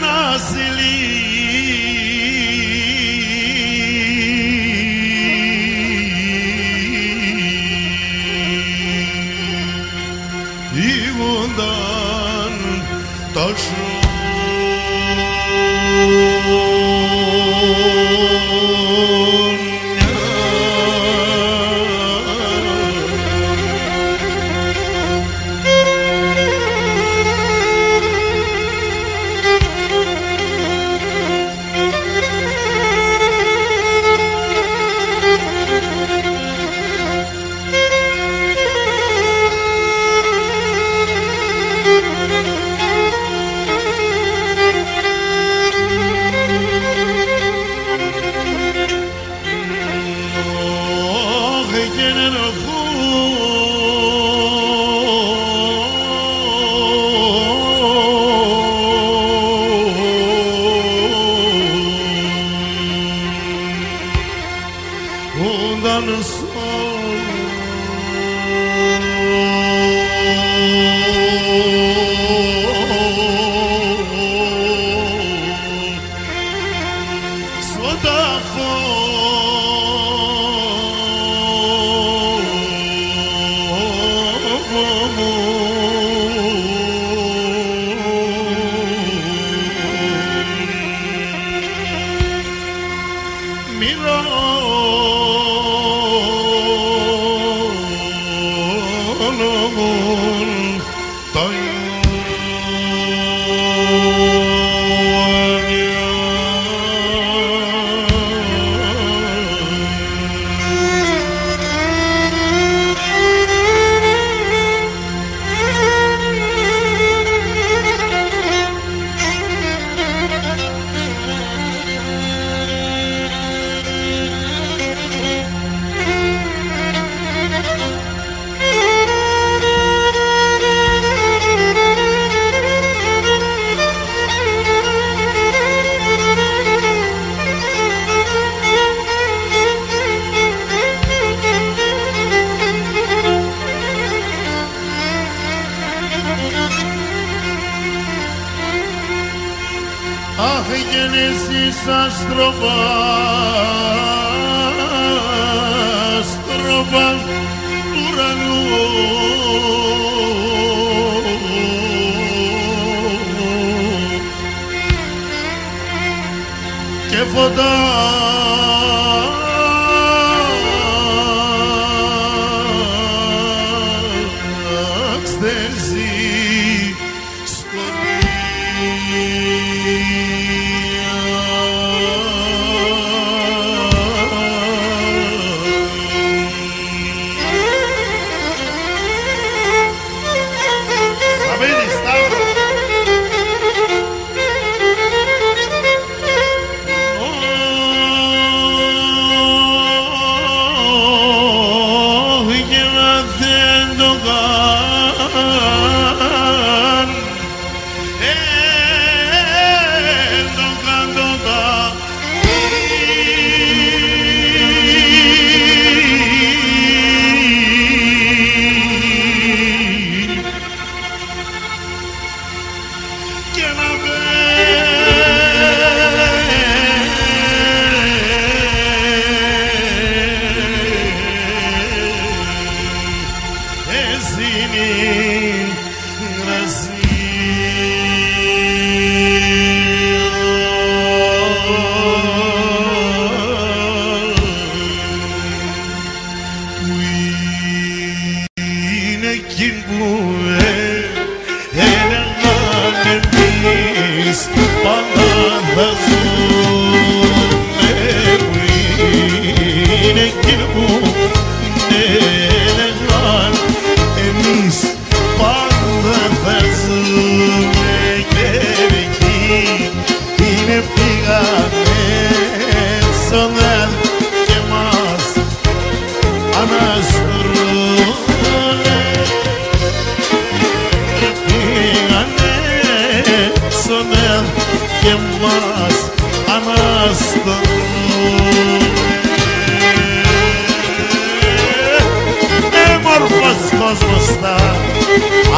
ναζιλή ήμονταν τα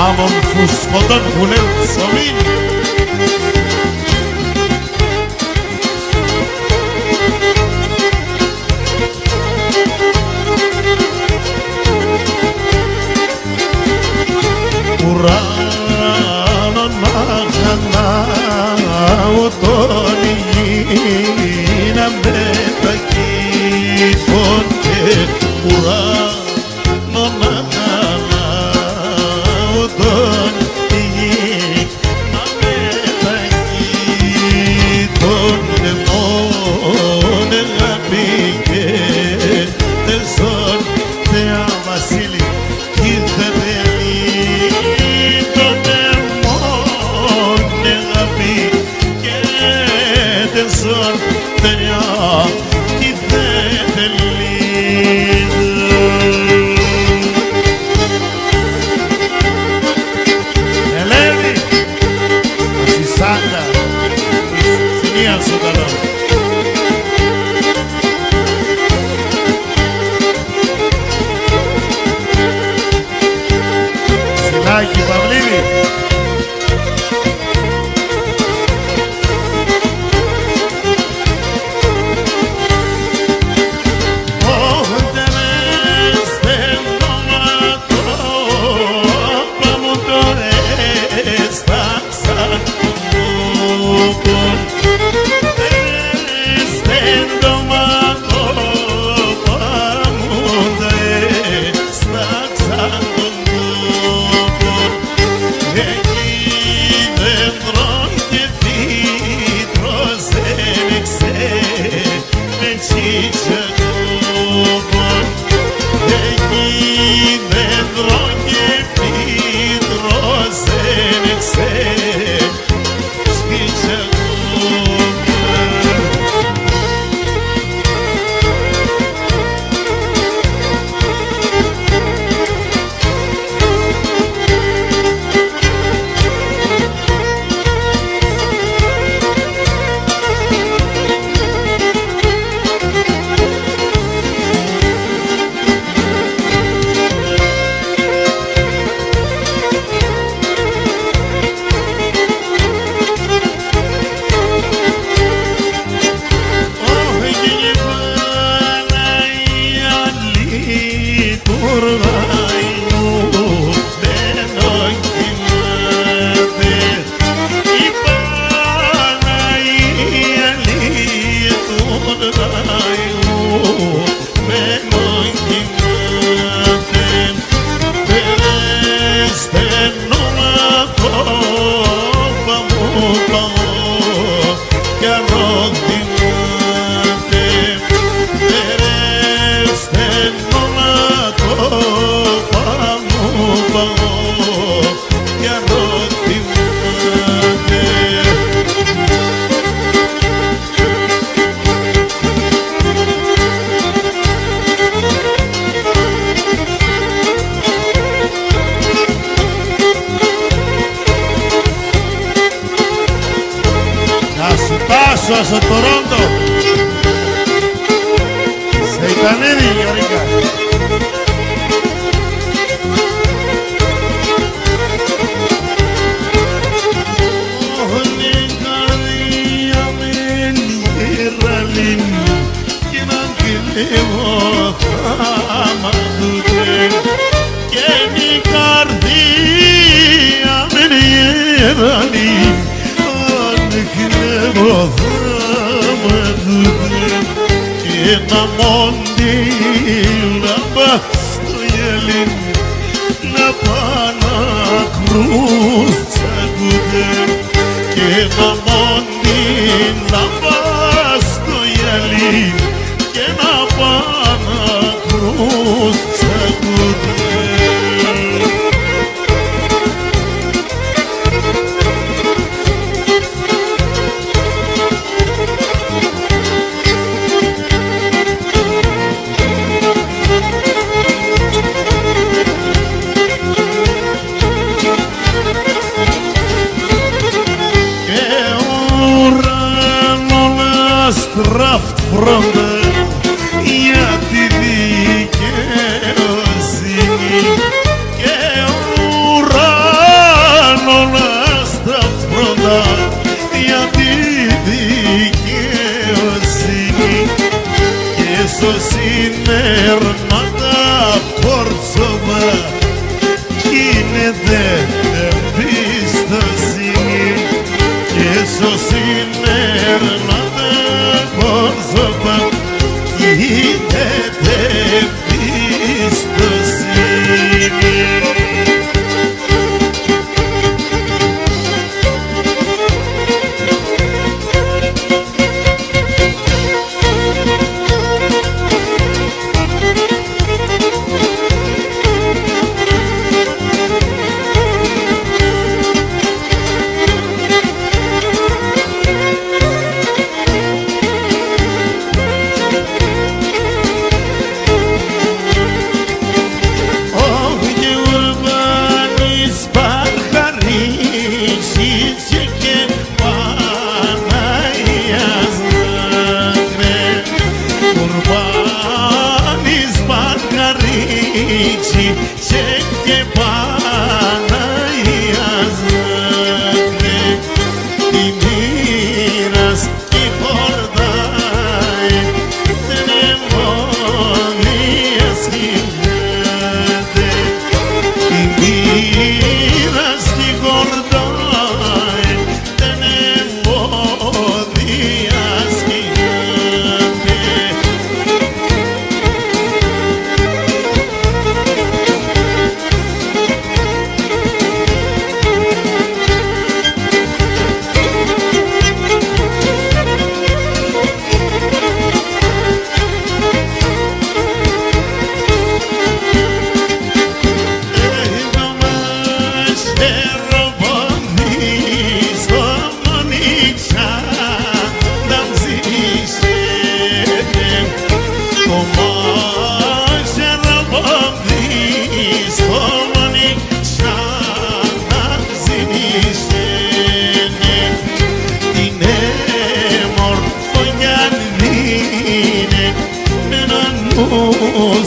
Αμορφούς σκοτών που λένε ψωμί Βασίλη. Στο Τορόντο σε Ιτανίδη, Γιώργα. Όλη η καρδιά με γυραλήν κι έναν κλέβω θάμα του τρέν και η καρδιά με γυραλήν αν κλέβω και να μόντι λάμπα στο γελίν να πάνα κρούστσακουδε και να μόντι λάμπα στο γελίν και να πάνα κρούστσακουδε. Στραφτφρόντα για τη δικαιοσύνη και ουρανό να στραφτφρόντα για τη δικαιοσύνη και στο συνέρματα πόρτσοβα γίνεται εμπιστοσύνη και στο συνέρματα Πόρσοπα γίνεται εμπιστοσύνη. Ρίτσι και Παναγία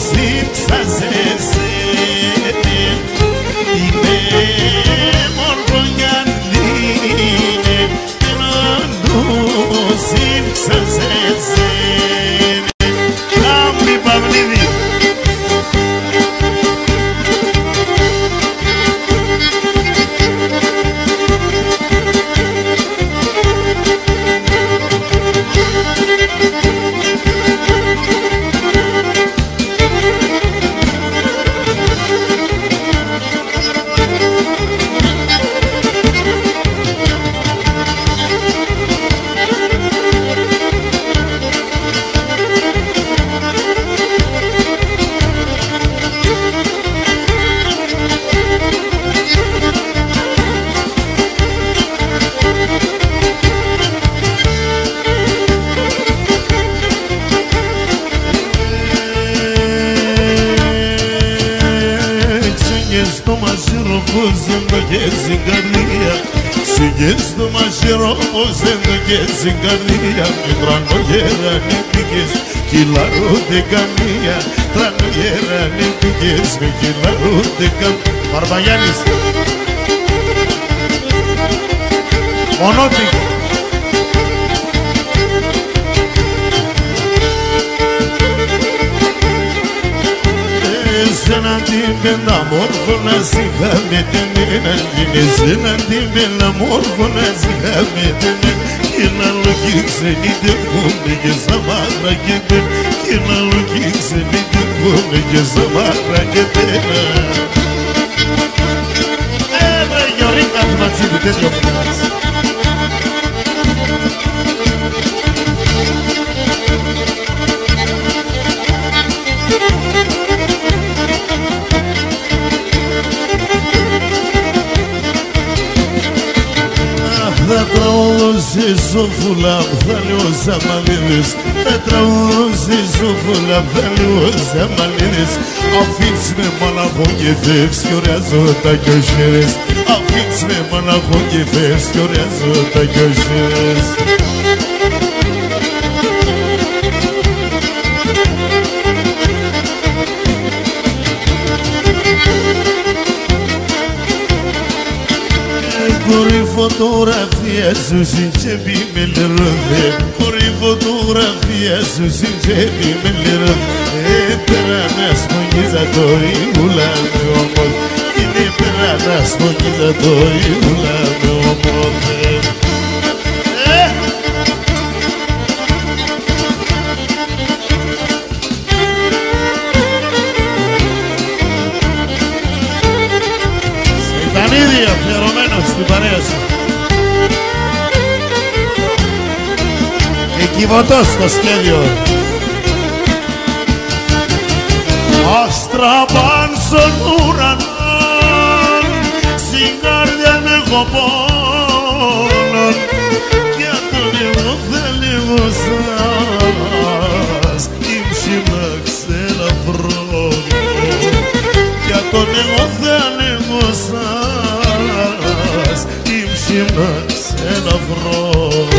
σύψασεσαι. Είναι μόρφο γυαλίνε, ενώ σύψασεσαι. Λάμπη Παυλίδη. Στο μαχαίρο πως δεν το καίει καρδία. Συγγες το μαχαίρο πως δεν το καίει καρδία. Μη τρανογέρανε πήγες κι λαρούνται καμία. Τρανογέρανε πήγες μη κι λαρούνται καμία. Παρβαγιάννης Μονότικ. Εσένα την πενταμόρφωνα σιγά με τεμένα. Εσένα την πενταμόρφωνα σιγά με τεμένα. Κι να λόγοι ξενιτεύουνε και σαμάρα και πένα. Κι να λόγοι ξενιτεύουνε και σαμάρα και πένα. Βρε Γιωρίκα του Ματσίδου τέτοιο πας. Θα τραγουδώσεις σοφούλα, θα λέω Ζαμαλίδης. Θα τραγουδώσεις σοφούλα, θα λέω Ζαμαλίδης. Αφήνεις με μοναχό και φεύγεις κι ωραίζω τα κιοσχέρες. Αφήνεις με μοναχό και φεύγεις κι ωραίζω τα κιοσχέρες. Χωρί φωτογραφία σου στην τσέπη με λερόδε. Χωρί φωτογραφία σου στην τσέπη με λερόδε. Πέρα να σπονγίζα το Ιούλα με όμως. Είναι πέρα να σπονγίζα το Ιούλα με όμως. Σεϊτανίδη αφιερωμένος στην παρέα σου. Εκκιβωτός στο σχέδιο. Άστρα παν στον ουρανό, στην καρδιά με έχω πόνον. Για τον εγώ θέλει σας, ύψη με ξελαφρώνω. Για τον εγώ θέλει σας, ύψη με ξελαφρώνω.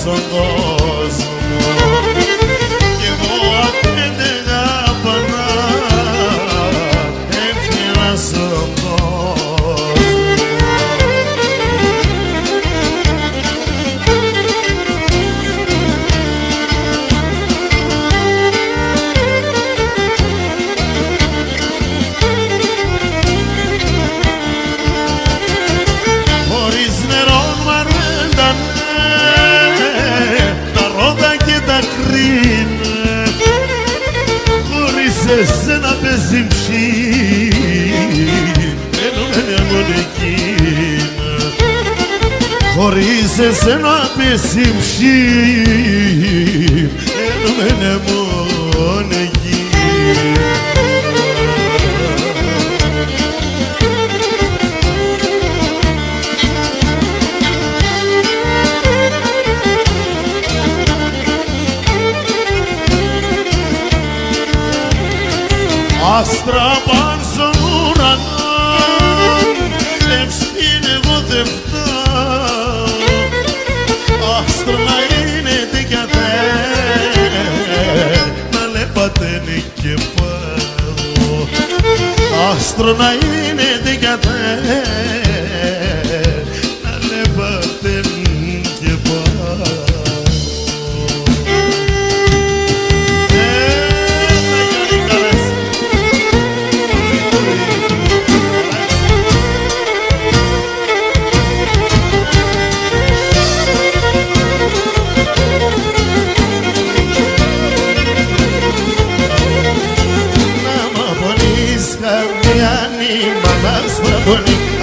Στον κόσμο κι εγώ απέντεγα πανά, έφυγα στον κόσμο. Χωρίς νερό μαρέντανε τα ρόδα και τα κρίνα, χωρίς εσένα παίζει ψή, μένουμε μόνο εκείνα. Χωρίς εσένα παίζει ψή, μένουμε μόνο εκείνα. μπερδευτώ. Άστρο να είναι τι κι ατέ, να λεπατένει και πάω. Άστρο να είναι τι κι ατέ, να λεπατένει και πάω.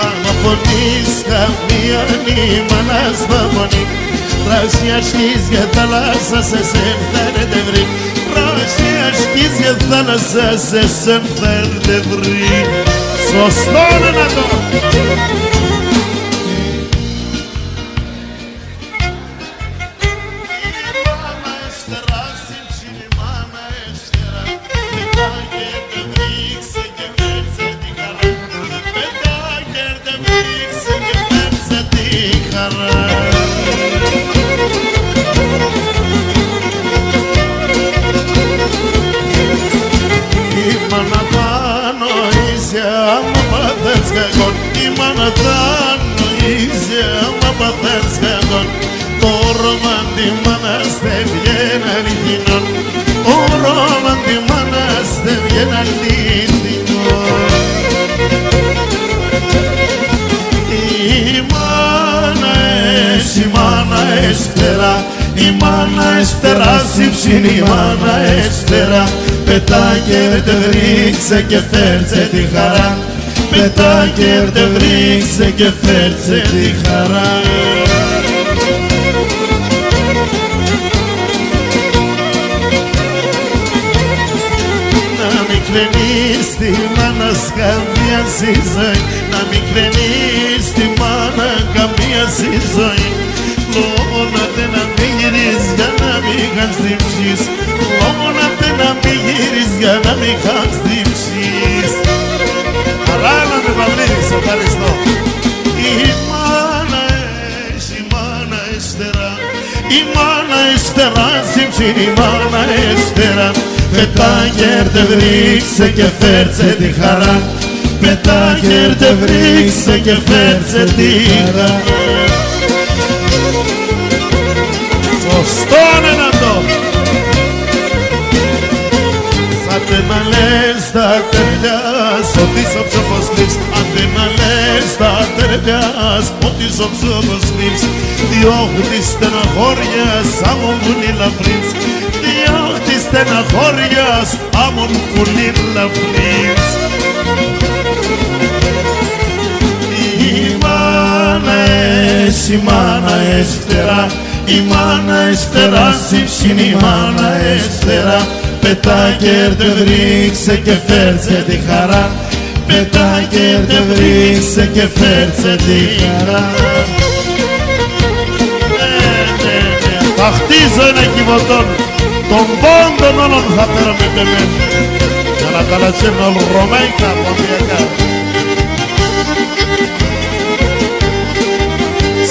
Άμα πονείς καμιάνι μανάς παπονί, πράσια σκίζια θάλασσα σε σεν θα έρετε βρει, πράσια σκίζια θάλασσα σε σεν θα έρετε βρει. Σωστό είναι να το! Η μάνα θα νοήσει άμα παθές κακόν, το όρομα τη μάνας δεν βγαίνει αληθινόν, το όρομα τη μάνας δεν βγαίνει αληθινόν. Η μάνα έσφαιρα, η μάνα έσφαιρα, σύψινη η μάνα έσφαιρα, πετά και τε βρίξε και φέρτσε τη χαρά, πετά και τε βρίξε και φέρτσε τη χαρά. Να μην κρενείς τη μάνα καμία στη ζωή, να μην κρενείς τη μάνα καμία στη ζωή, λόγωνατε να μην γυρείς για να μην κάνεις τύψεις, λόγωνατε να μην γυρείς για να μην κάνεις τύψεις. Παράλαβε Παυλίδης, ευχαριστώ. Η μάνα έστερα, η μάνα έστερα, σύμψινη η μάνα έστερα, πετά και έρτε βρίξε και φέρτσε τη χαρά, πετά και έρτε βρίξε και φέρτσε τη χαρά. Σωστό είναι να το! Άντε να λες τα τερδιάς, ότι σ' όπως λείψ. Άντε να λες τα τερδιάς, ότι σ' όπως λείψ. Διώχτη στεναχώριας, άμον πουλί λαφρύψ. Διώχτη στεναχώριας, άμον πουλί λαφρύψ. Η μάνα έσφαιρα, η μάνα έσφαιρα, σύψινη η μάνα έσφαιρα, πετά και έρτε βρίξε και φέρτσε τη χαρά, πετά και έρτε βρίξε και φέρτσε τη χαρά. Θα χτίζω ένα κυβωτόν, τον πόντον όλων θα πέρω με πεμέν, για να καλατσέρνω όλο ρωμαϊκά ποντιακά.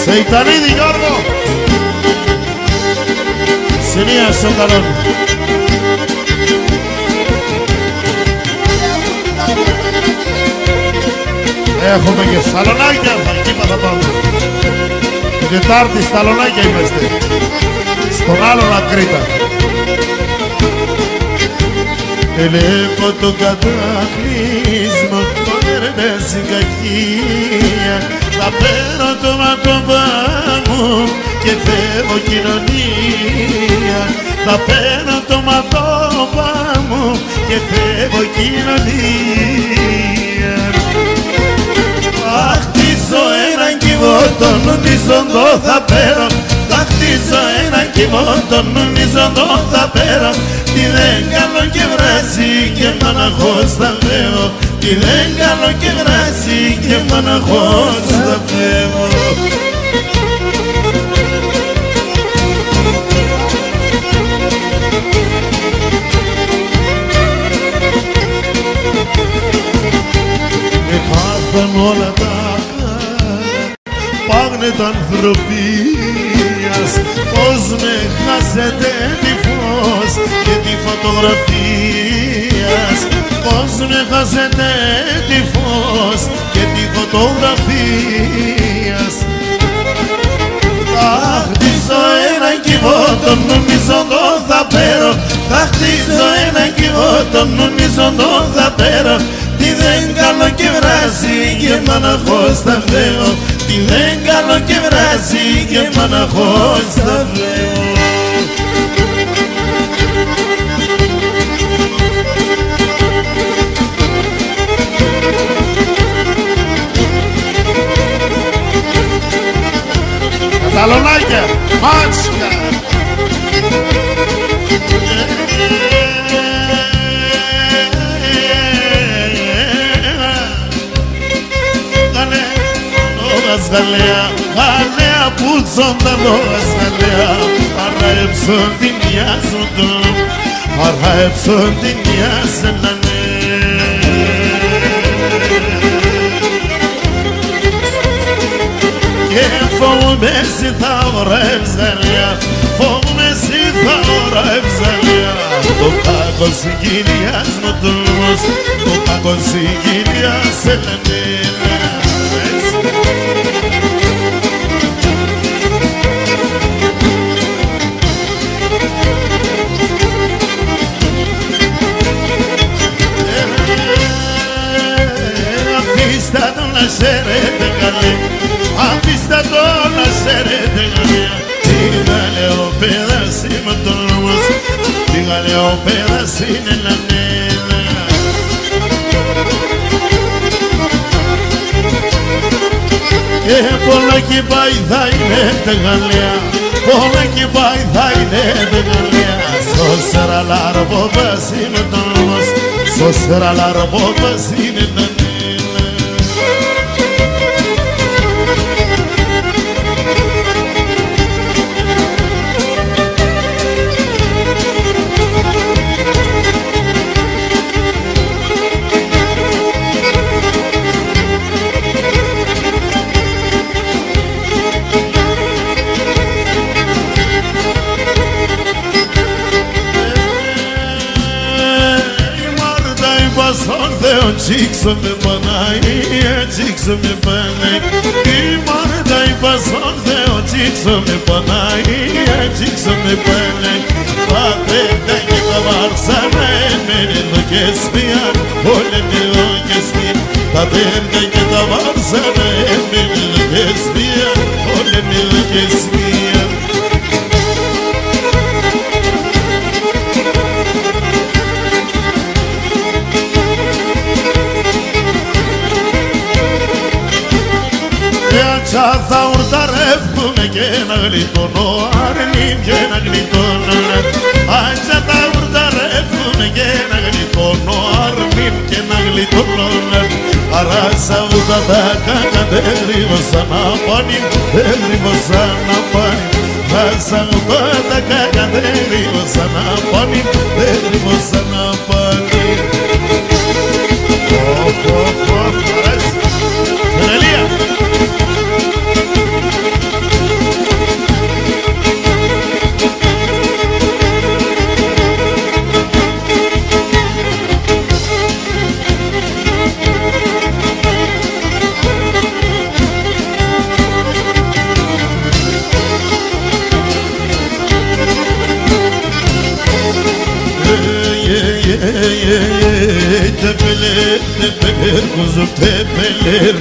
Σεϊτανίδη Γιώργο, συνία στο καλόν. Έχουμε και σαλονάκια, εκεί θα πάμε. Την Τετάρτη σαλονάκια είμαστε, στον άλλον ακρίτα. Ελέγχω το κατάκλυσμα, τον έρνε στην κακία, θα παίρνω το ματώπα μου και φεύγω κοινωνία, θα παίρνω το ματώπα μου και φεύγω κοινωνία. Θα χτίσω έναν κυβότον, νονίζοντο θα πέρω, θα χτίσω έναν κυβότον, νονίζοντο θα πέρω, τι δεν κάνω και βράσει και μοναχός θα φεύγω, τι δεν κάνω και βράσει και μοναχός θα φεύγω. Χάθαν όλα τα πλανήτα ανθρωπίας. Πώς με χάσετε τη φως και τη φωτογραφίας. Πώς με χάσετε τη φως και τη φωτογραφίας. Θα χτίσω ένα κύβο, τον νομίζω το θα πέρω. Θα χτίσω ένα κύβο, τον νομίζω το θα πέρω. Τι δεν κάνω και βράζει και μοναχός θα βρέω. Τι δεν κάνω και βράζει και μοναχός θα βρέω. Καταλωνάκια, μάτσκα. Γαλέα, γαλέα που τσόνταλο γαλέα. Παραέψω την μοιάζοντο, παραέψω την μοιάζενανε. Και φοβούμαι εσύ θα ωραίψ γαλέα, φοβούμαι εσύ θα ωραίψ γαλέα. Το κακό συγκίνιας μου τόμος, το κακό συγκίνιας ελενένα. Αφήστε το να σέρετε καλέ, αφήστε το να σέρετε καλέ. Τι γαλαίο πέρασε με τον νόμος, τι γαλαίο πέρασε είναι λανέλα. Και πολλά κι πάει θα είναι τα γαλαία, πολλά κι πάει θα είναι τα γαλαία. Σώσερα λάρβο πάση με τον νόμος, σώσερα λάρβο πάση είναι λανέλα. Τσίξω με πανάει, τσίξω με πανάει. Η Μάρτα είπα στον Θεό, τσίξω με πανάει, τσίξω με πανάει. Πατέτα και τα βάρσανα έμενε εδώ και σπία, όλε με εδώ και σπία. Πατέτα και τα βάρσανα έμενε εδώ και σπία, όλε με εδώ και σπία. Θα ουρταρεύουμε και να γλιτώνω αρνήν και να γλιτώνω. Άτσα θα ουρταρεύουμε και να γλιτώνω αρνήν και να γλιτώνω. Αράσα ούτα τα κάκα δεν γρήγοσα να πάνει, δεν γρήγοσα να πάνει. Αράσα ούτα τα κάκα δεν γρήγοσα να πάνει, δεν γρήγοσα να πάνει. Τελεία! Tepeler, tepeler, kuzum tepeler.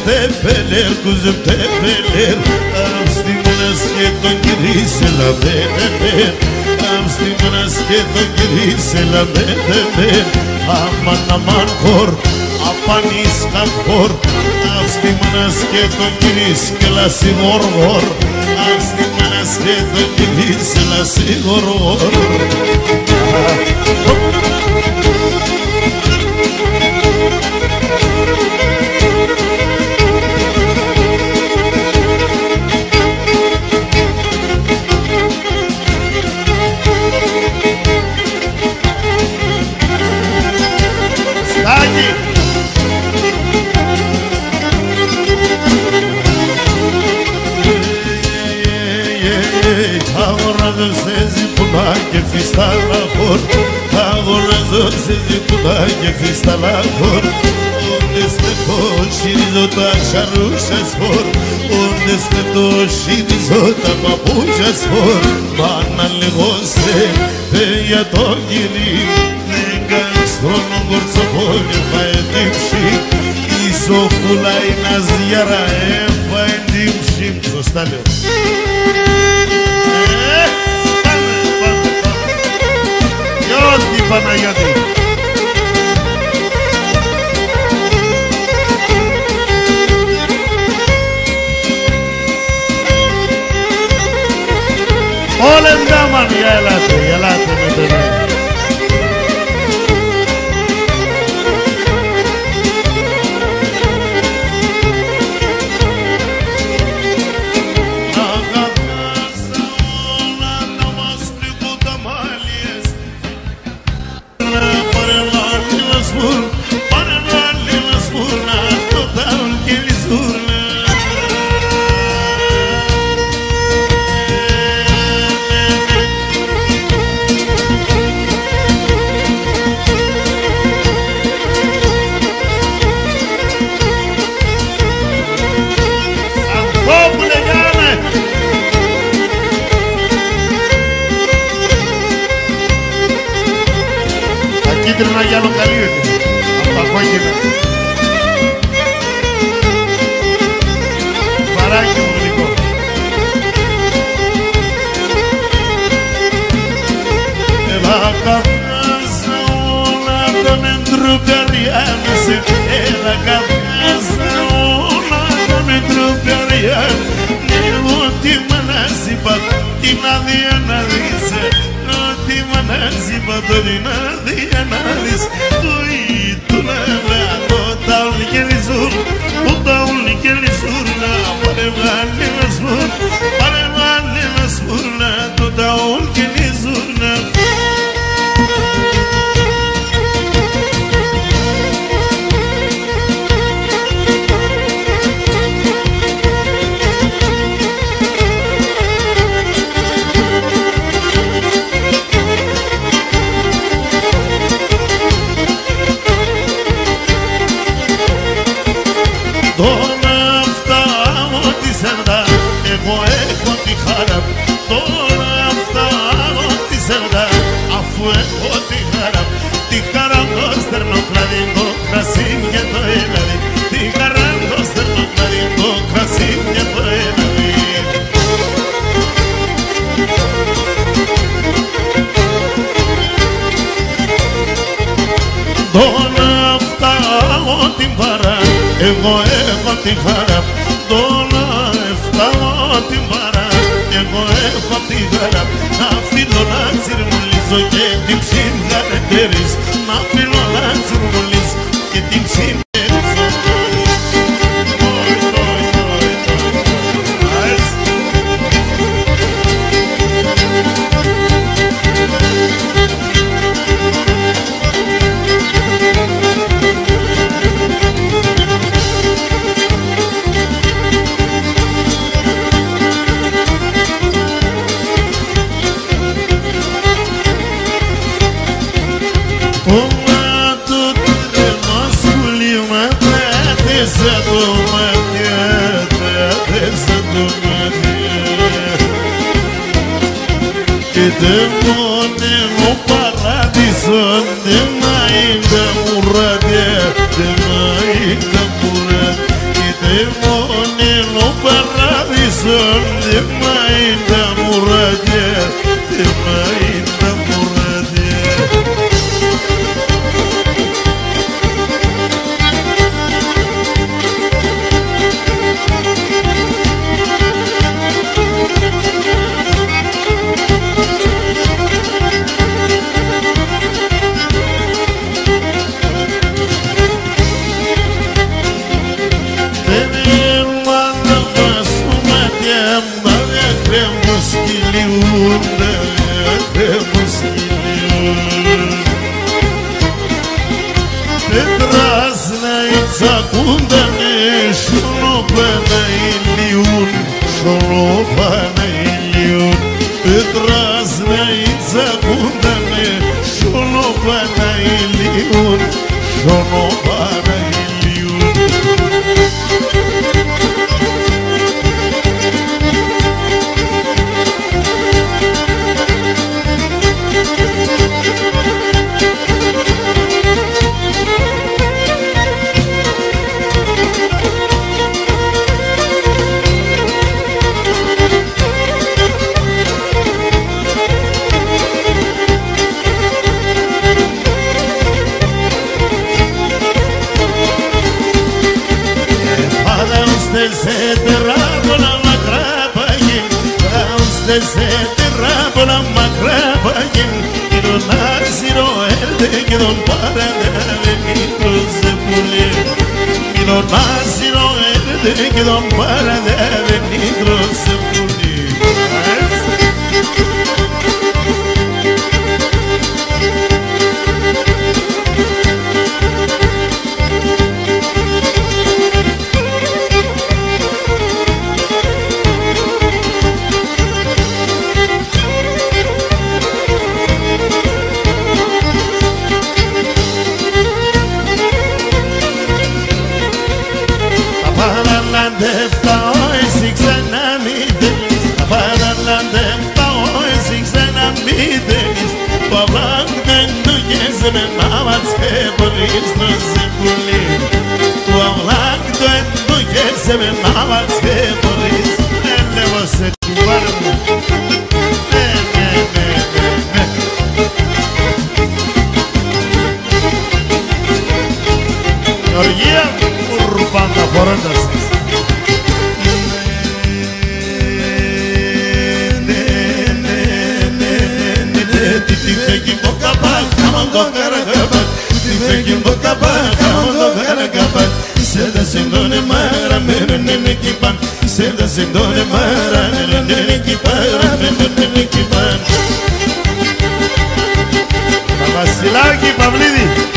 Tepeler, kuzum tepeler. Am stimulas que ton grise la beber. Am stimulas que ton grise la beber. Aman kor, apanis kor. Am stimulas que ton grise que la sigor. Am stimulas que ton grise la sigor. αγοράζω σε ζυπνά και φιστάλαχορ. Αγοράζω σε ζυπνά και φιστάλαχορ. Onde este toșirizota șarușa spor, Onde este toșirizota papușa spor, Mana legose pe ea togiri, Nega strono gorso polje pa je dimši, I sofula I nazjara e pa je dimši. Zostale. Jodi Παναγιώτη. Όλα εντάμαν, ελάτε με τον κίτρινα γυάλο καλύβεται από τα κόκκινα. Βαράκι μου γλυκό. Έλα καφνάζα όλα τα μεντροπιαριά μας, έλα καφνάζα όλα τα μεντροπιαριά. Εγώ τι μ' είπα, την άδεια να δεις, τι μ' είπα την άδεια να δεις. Το λέβαια το ταούλι και λιζούρ, το ταούλι και λιζούρ, πάρε βάλε να σπουρ, πάρε βάλε να σπουρ, το ταούλι και λιζούρ. Τώρα φτάνω τη σερδά, εγώ έχω τη χαρά. Τώρα φτάνω τη σερδά, αφού έχω τη χαρά. Τη χαρά το στερνό κλαδί, το κρασί και το έλαδι. Τη χαρά το στερνό κλαδί, το κρασί και το έλαδι. Τώρα φτάνω την παρά, εγώ έχω τη χαρά. Τώρα φτάνω την παρά, εγώ έχω τη χαρά. Να φύλλω να τσιρμουλίζω και την ψυχαρετέρης, να φύλλω να τσιρμουλίζω και την ψυχαρετέρης. Demone no paradiso, demainda murade, demainda murade. Demone no paradiso, demainda murade, demainda murade. Solo para de sete rabo la macraba y no naziro el de que don para de venir de pulir y no naziro el de que don para de venir de pulir. Se me mama se polis ne você cubarmo Orgia urbana forandas Titi boca back amando garagaba Titi boca back amando garagaba Seda sendone mara nene kipan Seda sendone mara nene kipan Vasilaki Pavlidi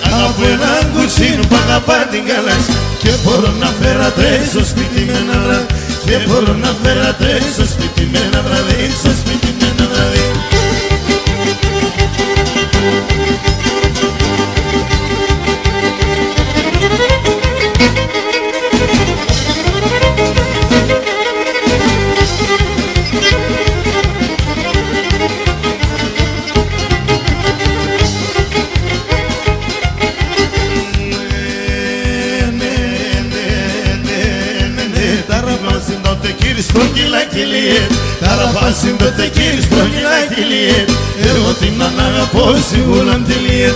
Αγαπώ κουτσίνου παγαπάντιγκαλάς Και μπορώ να φέρατε στο σπίτι με ένα βράδυ Και μπορώ να φέρατε στο σπίτι με ένα βράδυ Στο σπίτι με ένα βράδυ Ταραπάσιν το τεκίρις προγυλάκιλιετ Εγώ την αναγαπώ σίγουρα μτυλιετ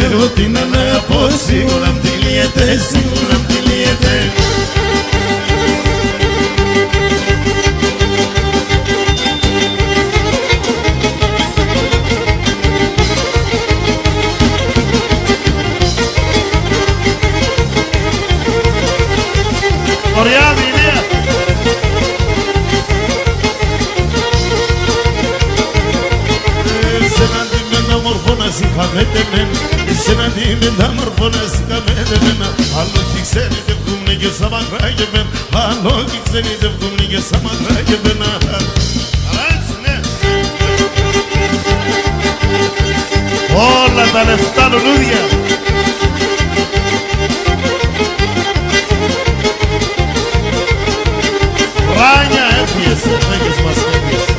Εγώ την αναγαπώ σίγουρα μτυλιετ Σίγουρα μτυλιετ Ωραία Δηλία Είσαι να δίνει τα μορφώνας καμένεμένα Άλλο κι ξέρει δεν βγούνε και σαν μακράγεμεν Άλλο κι ξέρει δεν βγούνε και σαν μακράγεμένα Αλλά έτσι ναι Όλα τα λεφτά λουλούδια Ράνια έφυγες, έφυγες μας έφυγες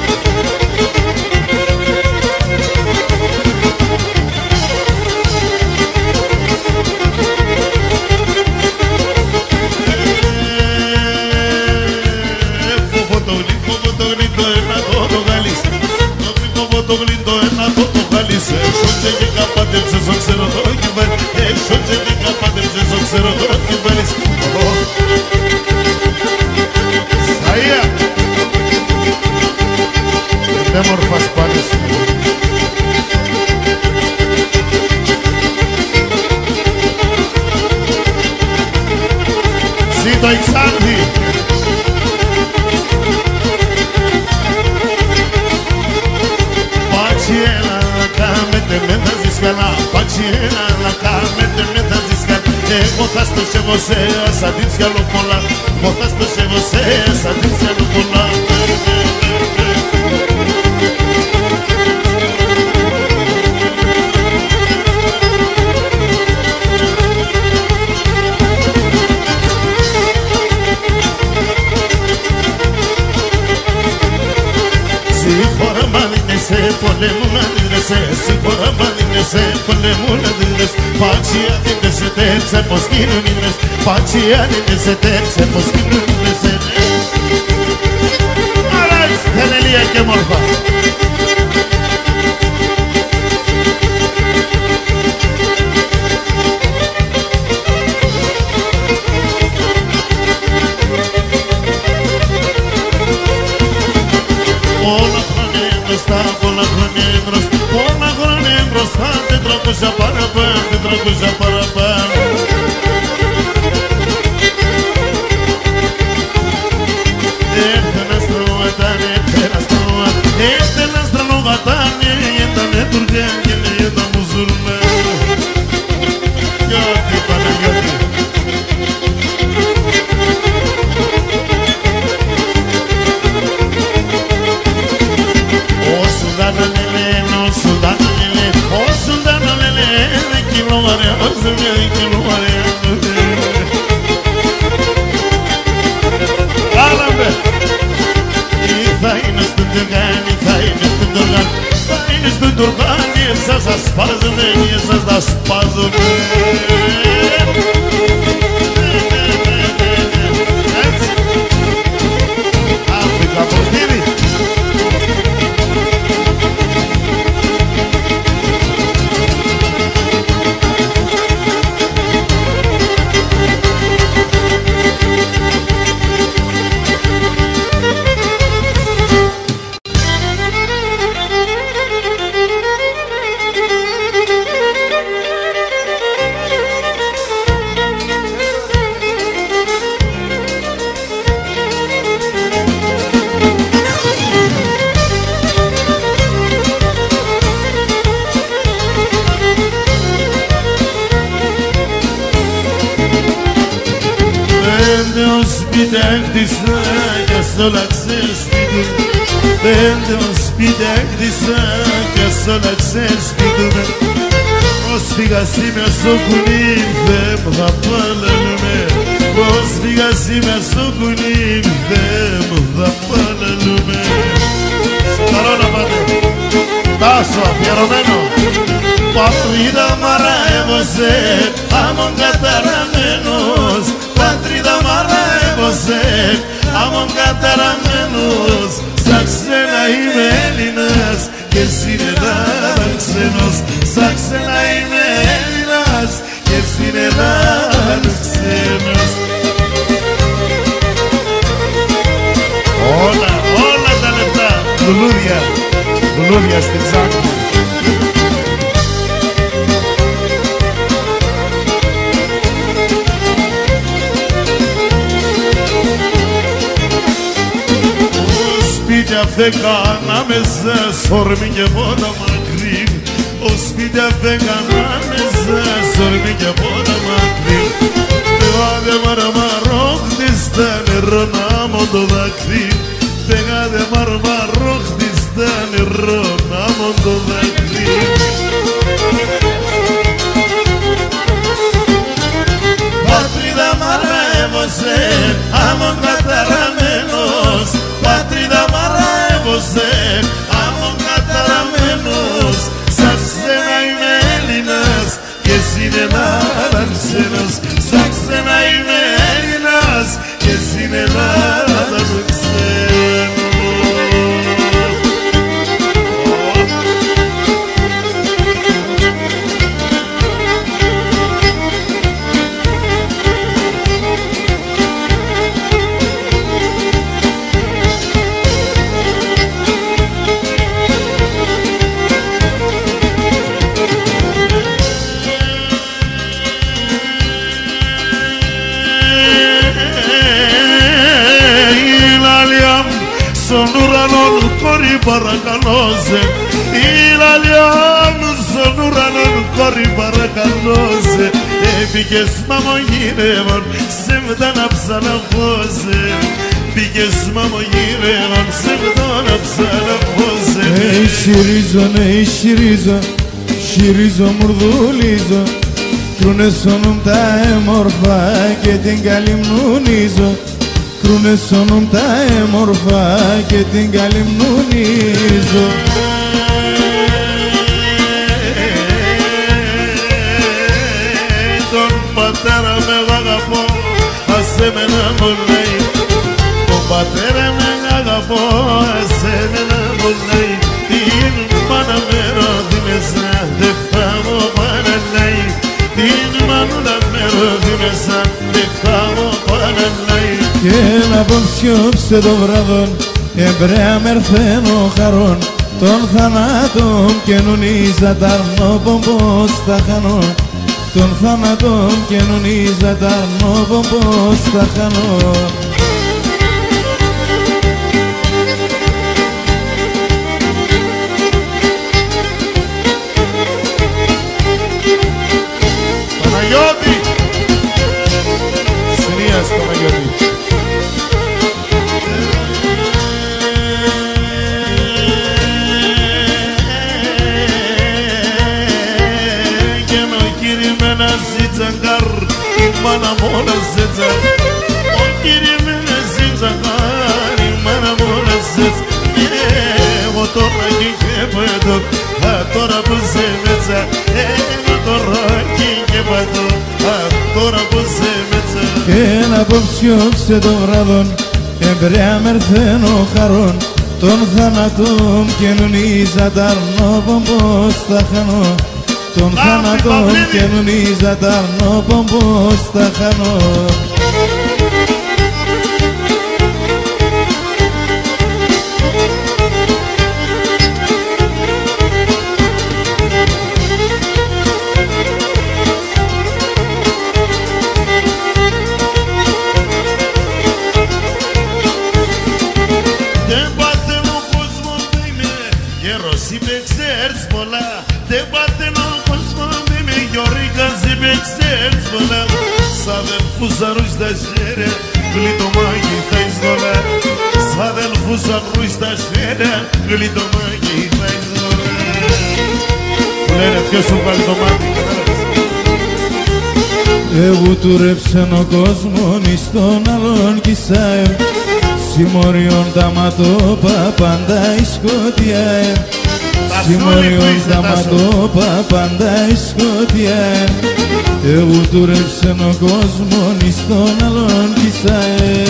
Έξω και καπάτεψες ο ξέρω το κυβέρνης Έξω και καπάτεψες ο ξέρω το κυβέρνης Σαΐα Εντέμορφα σπάνες Ζήτω Εξάντη Paciena la carne te metas discar Botas to się você sadicka lupola Botas to się você sadicka lupola Pacia din se terze poschinu nines Pacia din se terze poschinu nines και μόρφα. Πολλά χρόνια μπροστά, 400 παραπάνω, 400 παραπάνω. Έρθε να στρωματάνε, έρθε να στρωματάνε, ήτανε τουρκιά και ήταν μουσουλμάν. Γιατί Παναγιώτη. Τουρκάνι, εσάς τα σπάζουνε, εσάς τα σπάζουνε. Έτσι. Αφρικα ποτήρι. Σπίτι έκτισα κι ας όλα ξεσπιτούμε. Πέντε σπίτι έκτισα κι ας όλα ξεσπιτούμε. Ως πήγα σήμερα στο κουνί δεν μου θα παλαλούμε. Ως πήγα σήμερα στο κουνί δεν μου θα παλαλούμε. Καλό να πάτε. Τάσο αφιερωμένο. Πατρίδα μαραεύωσε άμον καταραμένος. Πατρίδα μαραεύωσε άμον καταραμένος. Σαν ξένα είμαι Έλληνας και εσύ είναι Ελλάδα ξένος. Σαν ξένα είμαι Έλληνας και εσύ είναι Ελλάδα ξένος. Όλα τα λεπτά λουλούδια στην τσάκη. Σπίτια φέγγαν άμεσα, σόρμη και πότα μακρύ. Ο σπίτια φέγγαν άμεσα, σόρμη και πότα μακρύ. Φεγάδε μαρμαρόχτη στα νερό να μω το δάκρυ. Φεγάδε μαρμαρόχτη στα νερό να μω το δάκρυ. Πατρίδα μαραεύωσε, άμον καταραμένος. Πατρίδα μαραεύωσε, άμον καταραμένος. Σαν σένα είμαι Έλληνας και εσύ είναι Ελλάδα ξένος. Σαν σένα είμαι Έλληνας και εσύ είναι Ελλάδα ξένος. Στον ουρανόν κόρη παρακαλώ σε. Η λαλιά μου στον ουρανόν κόρη παρακαλώ σε. Πήγες μαμογύρευον σε μετάνα ψαλαχώσε. Πήγες μαμογύρευον σε μετάνα ψαλαχώσε. Συρίζω μουρδουλίζω. Κρούνε σώνουν τα έμορφα και την καλυμνουνίζω. Κρούνε σώνουν τα έμορφα και την καλυμνουνίζω. Τον πατέρα με αγαπώ, άσε με να μου λέει. Τον πατέρα με αγαπώ, άσε με να μάνα με ρόδινεσα, δεν φάω παραλάει. Την μανούλα με ρόδινεσα, δεν φάω παραλάει. Και να απόψιόψε το βράδον, εμπρέα μερθένο χαρών, τον θανάτων καινουνίζα ταρνόπομπος θα χανώ. Τον θάνατον καινουνίζα ταρνόπομπος θα χανώ. Παναγιώτη! Συνίας Παναγιώτη! Mana mola zeza, o kiri mene zinzagari, mana mola zeza. O torna kinke pado, a tora buzemeza. O torna kinke pado, a tora buzemeza. Και να απόψιόξε το βράδον, εμπρέα μερθένο χαρών, τον θάνατον καινουνίζα ταρνόπομπος θα χανώ. Τον θάνατον καινουνίζα ταρνόπομπος θα χανώ. Δεν πάθαινο κόσμο είμαι, γέρος είπε ξέρεις πολλά. Δεν πάθαινο κόσμο είμαι, γιορίκας είπε ξέρεις πολλά. Σ' αδελφούς αρούς τα σέρε, γλυτομάκι θα εισβολά. Σ' αδελφούς αρούς τα σέρε, γλυτομάκι θα εισβολά. Λένε ποιος σου βάλει το μάτι, Εβουτουρέψεν ο κόσμον εις τον άλλον κισάε, συμμοριών τα ματώπα πάντα η σκοτειά. Συμμοριών τα ματώπα πάντα η σκοτειά. Εβουτουρέψεν ο κόσμον εις τον άλλον κισάε.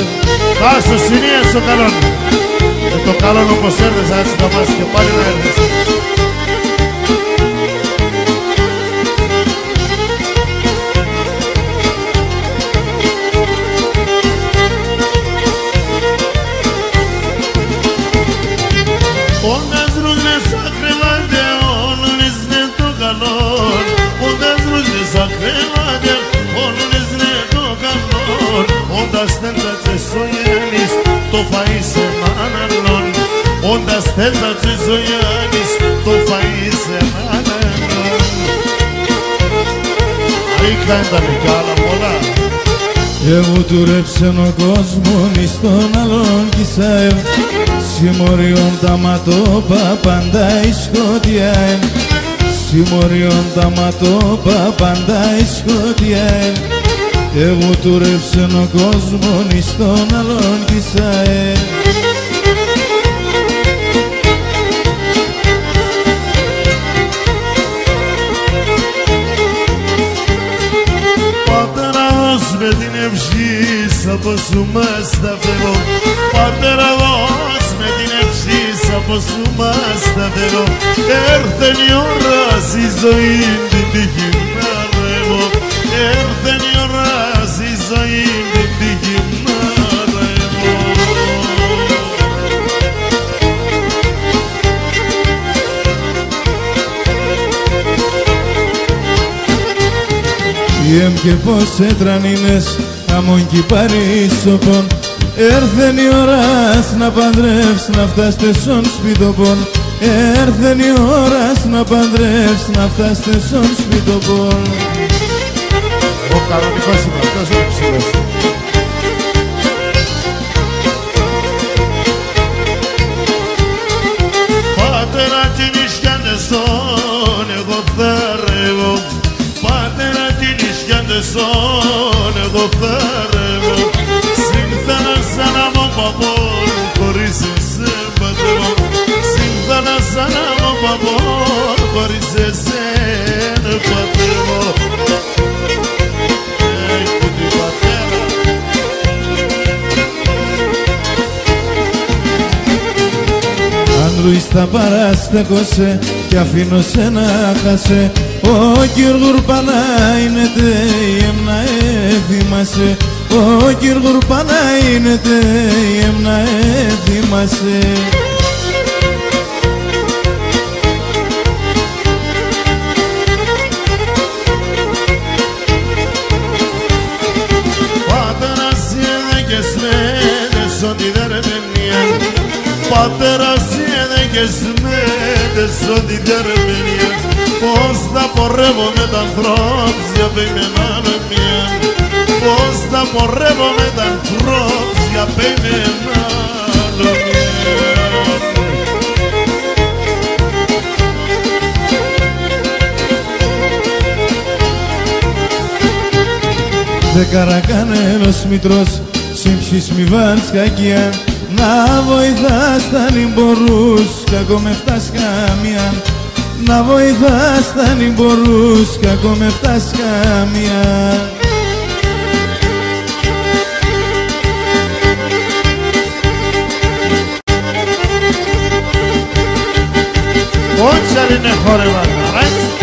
Τάσο συνίας ο καλόν. Το καλόν όπως έρθες έτσι θα μας και πάλι να έρθες. Όντας ρούζες σαν κρεβάτια, όλουνες ναι το καλόν. Όντας ρούζες σαν κρεβάτια, όλουνες ναι το καλόν. Όντας τένταξες ο Γιάννης, το φαΐ σε μάναλον. Όντας τένταξες ο Γιάννης, το φαΐ σε μάναλον. Ρίχτα ήταν κι άλλα πολλά. Εβουτουρέψεν ο κόσμον εις τον άλλον κισάε, συμμοριών τα ματώπα πάντα η σκοτειά. Συμμοριών τα ματώπα πάντα η σκοτειά. Εβουτουρέψεν ο κόσμον εις τον άλλον κισάε. Πατέρα δώσ' με την ευχή, από σου μας τα φεύγω. Πατέρα δώσ' με την ευχή, από σου μας τα φεύγω. Έρθεν η ώρα στη ζωή την τύχη να ρεύω. Έρθεν η ώρα στη ζωή την τύχη να ρεύω. Ιεμ και πως έτρανίνες αμόν κι παρίσοπον. Έρθεν η ώρας να παντρεύς, να φτάστε σον σπιτοπον. Έρθεν η ώρας να παντρεύς, να φτάστε σον σπιτοπον. Ο κανονικός είμαι, αυτός είναι ψηλός. Πατέρα τι νησιάντεσον, εγώ θα ρεύω. Πατέρα τι νησιάντεσον, εγώ θα ρεύω. Συνθάνασα να μου παπών, χωρίς εσένα πατρεύω. Συνθάνασα να μου παπών, χωρίς εσένα πατρεύω. Ανδρούις τα παράστεκωσε κι αφήνω σένα χάσε. Ο Κυργουρ Πανάινεται εμνα θυμάσαι. Ο Κυργουρ Πανάινεται εμνα θυμάσαι. Πατέρας έδεκες μέτες ό,τι διαρμενία. Πώς θα πορεύω με τα ανθρώπια πειμενάνω μία. Πώς θα πορεύω με τα ανθρώπια πειμενάνω μία. Δε καρακάνελος μητρός σύμψης μη βάλεις κακία. Να βοηθάς τα νυμπορούς, κακό με φτάς καμία. Να βοηθάς τα νυμπορούς, κακό με φτάς καμία. Όχι είναι χόρευα, right?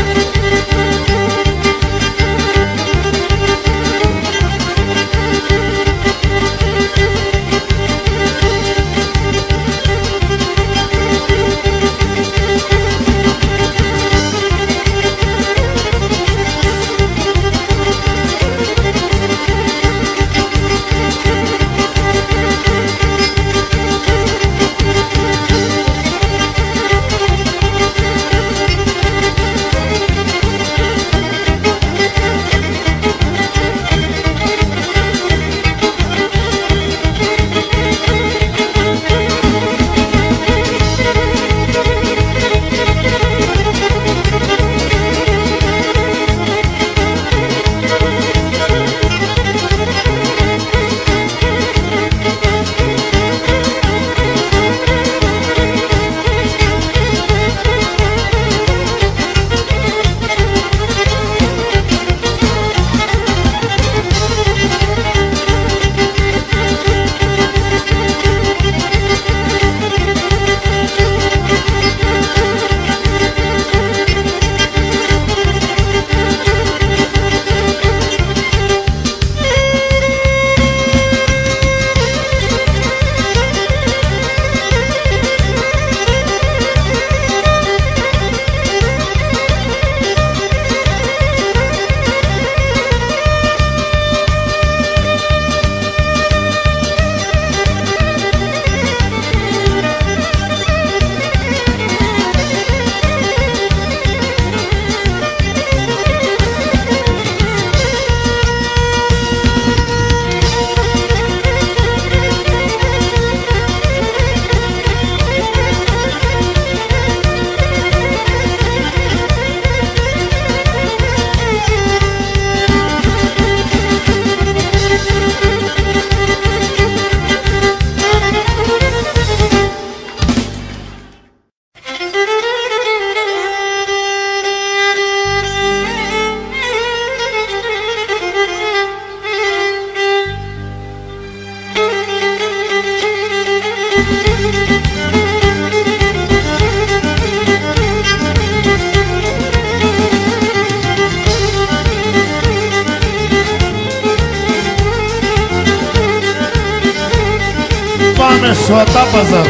Πάμε στο Ατάπαζα.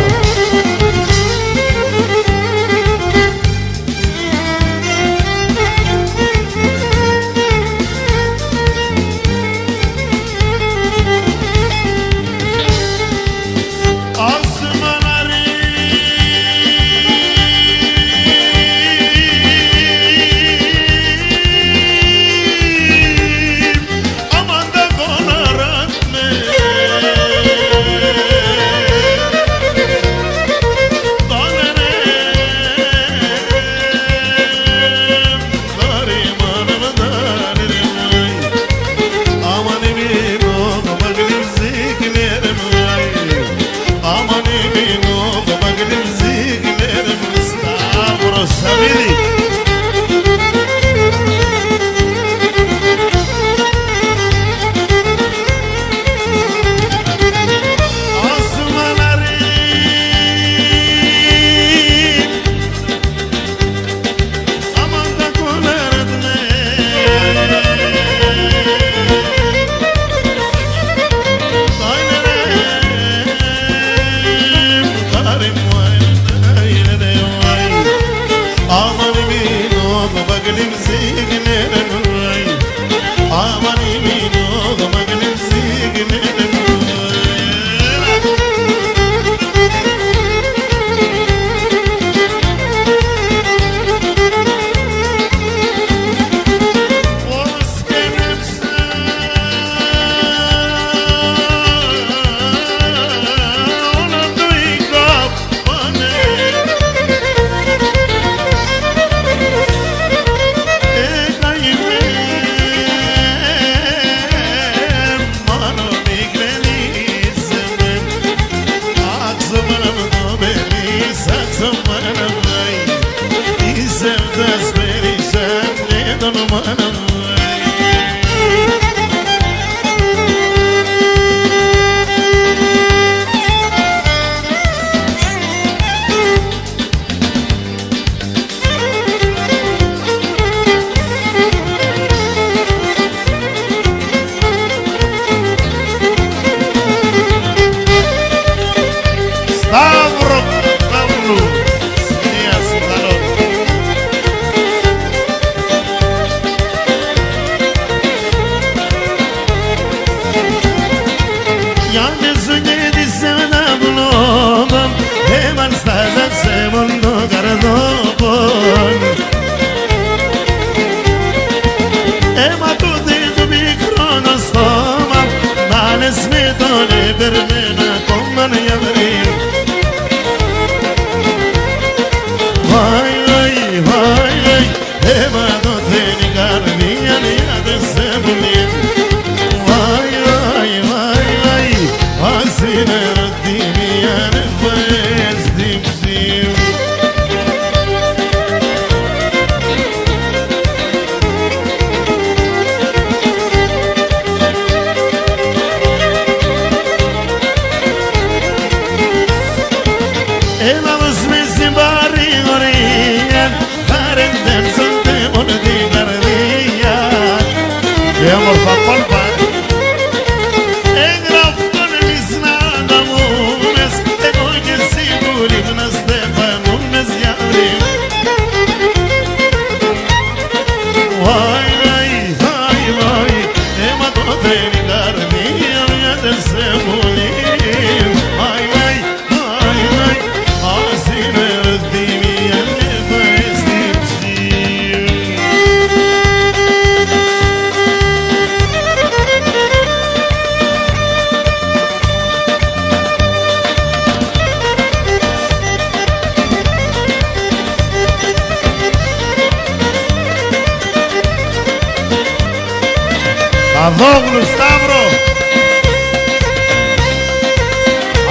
Αδόγλου Σταύρο,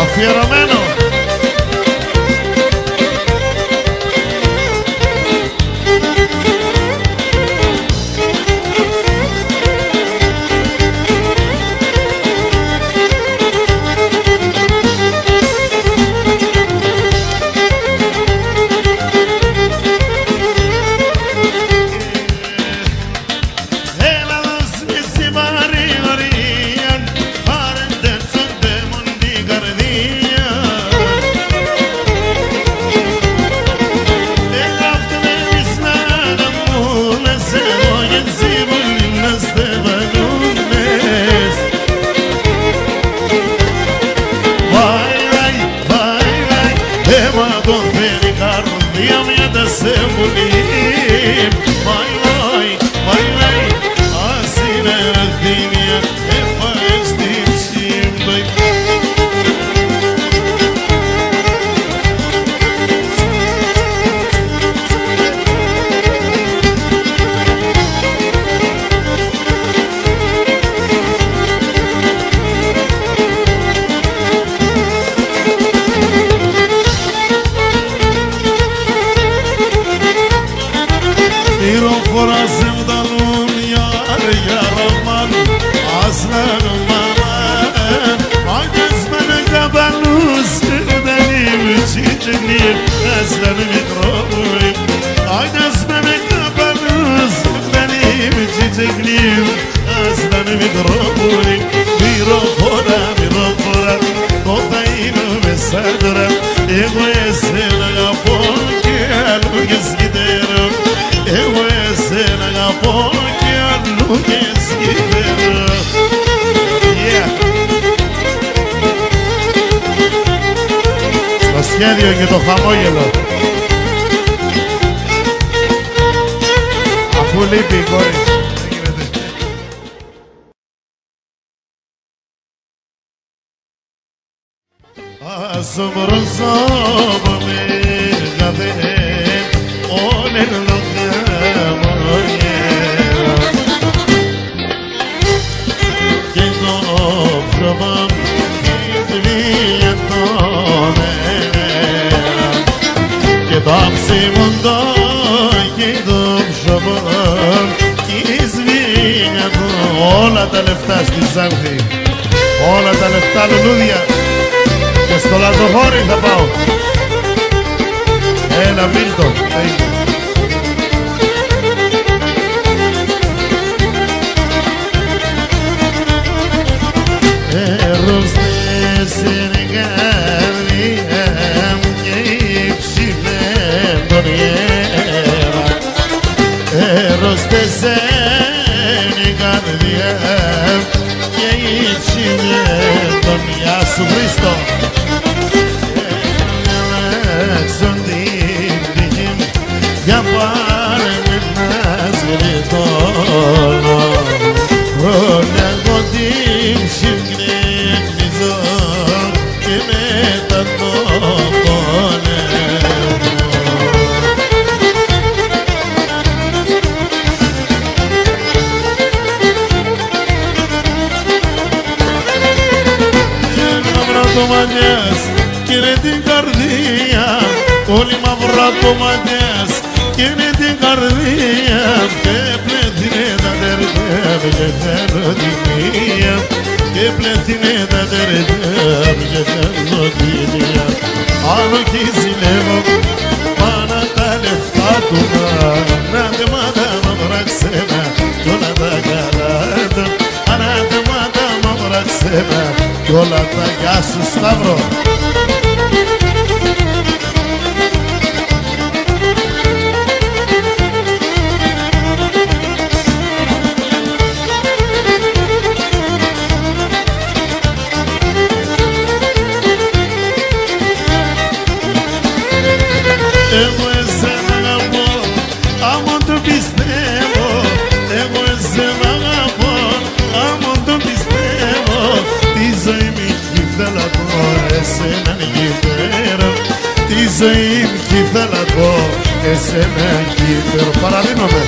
αφιερωμένο. Eu σκύβερα. Στο σχέδιο και το χαμόγελο. Αφού λείπει η κόρη. Άσο προσώπο με καφέ όλε το χαμόγελο και το πρόσωπο το μέρα και το ψημοντό και το πρόσωπο και σβήνια όλα τα λεφτά στη Ζάνθη, όλα τα λεφτά λουλούδια. Και στο Λαζοχώρι θα πάω. Έλα Μίλτο. Έρωστες στην καρδιά και ύψιλε τον γέρα. Έρωστες στην καρδιά και ύψιλε τον Γεια σου Χριστό. Για πάρε με να σβηρτώνω χρόνια εγώ την συγκρίνιζω και μετά το πονεύω. Και ένα βρατομανιάς και είναι την καρδία όλοι μαυρατομανιάς και είναι την καρδία και πλέθυνε τα τερτιά και θέλω τη μία και πλέθυνε τα τερτιά και θέλω τη μία. Αν όχι ζηλεύω πάνω τα λεφτά του να τεμάτα μαύρα ξένα κι όλα τα καλά του ανατεμάτα μαύρα ξένα κι όλα τα γεια σου Σταύρο. Εγώ εσένα αγαπώ, άμον το πιστεύω. Εγώ εσένα αγαπώ, άμον το πιστεύω. Τη ζωή μου κι ήθελα πω, εσένα γυφέρω. Τη ζωή μου κι ήθελα πω, εσένα γυφέρω. Παραδίνομαι.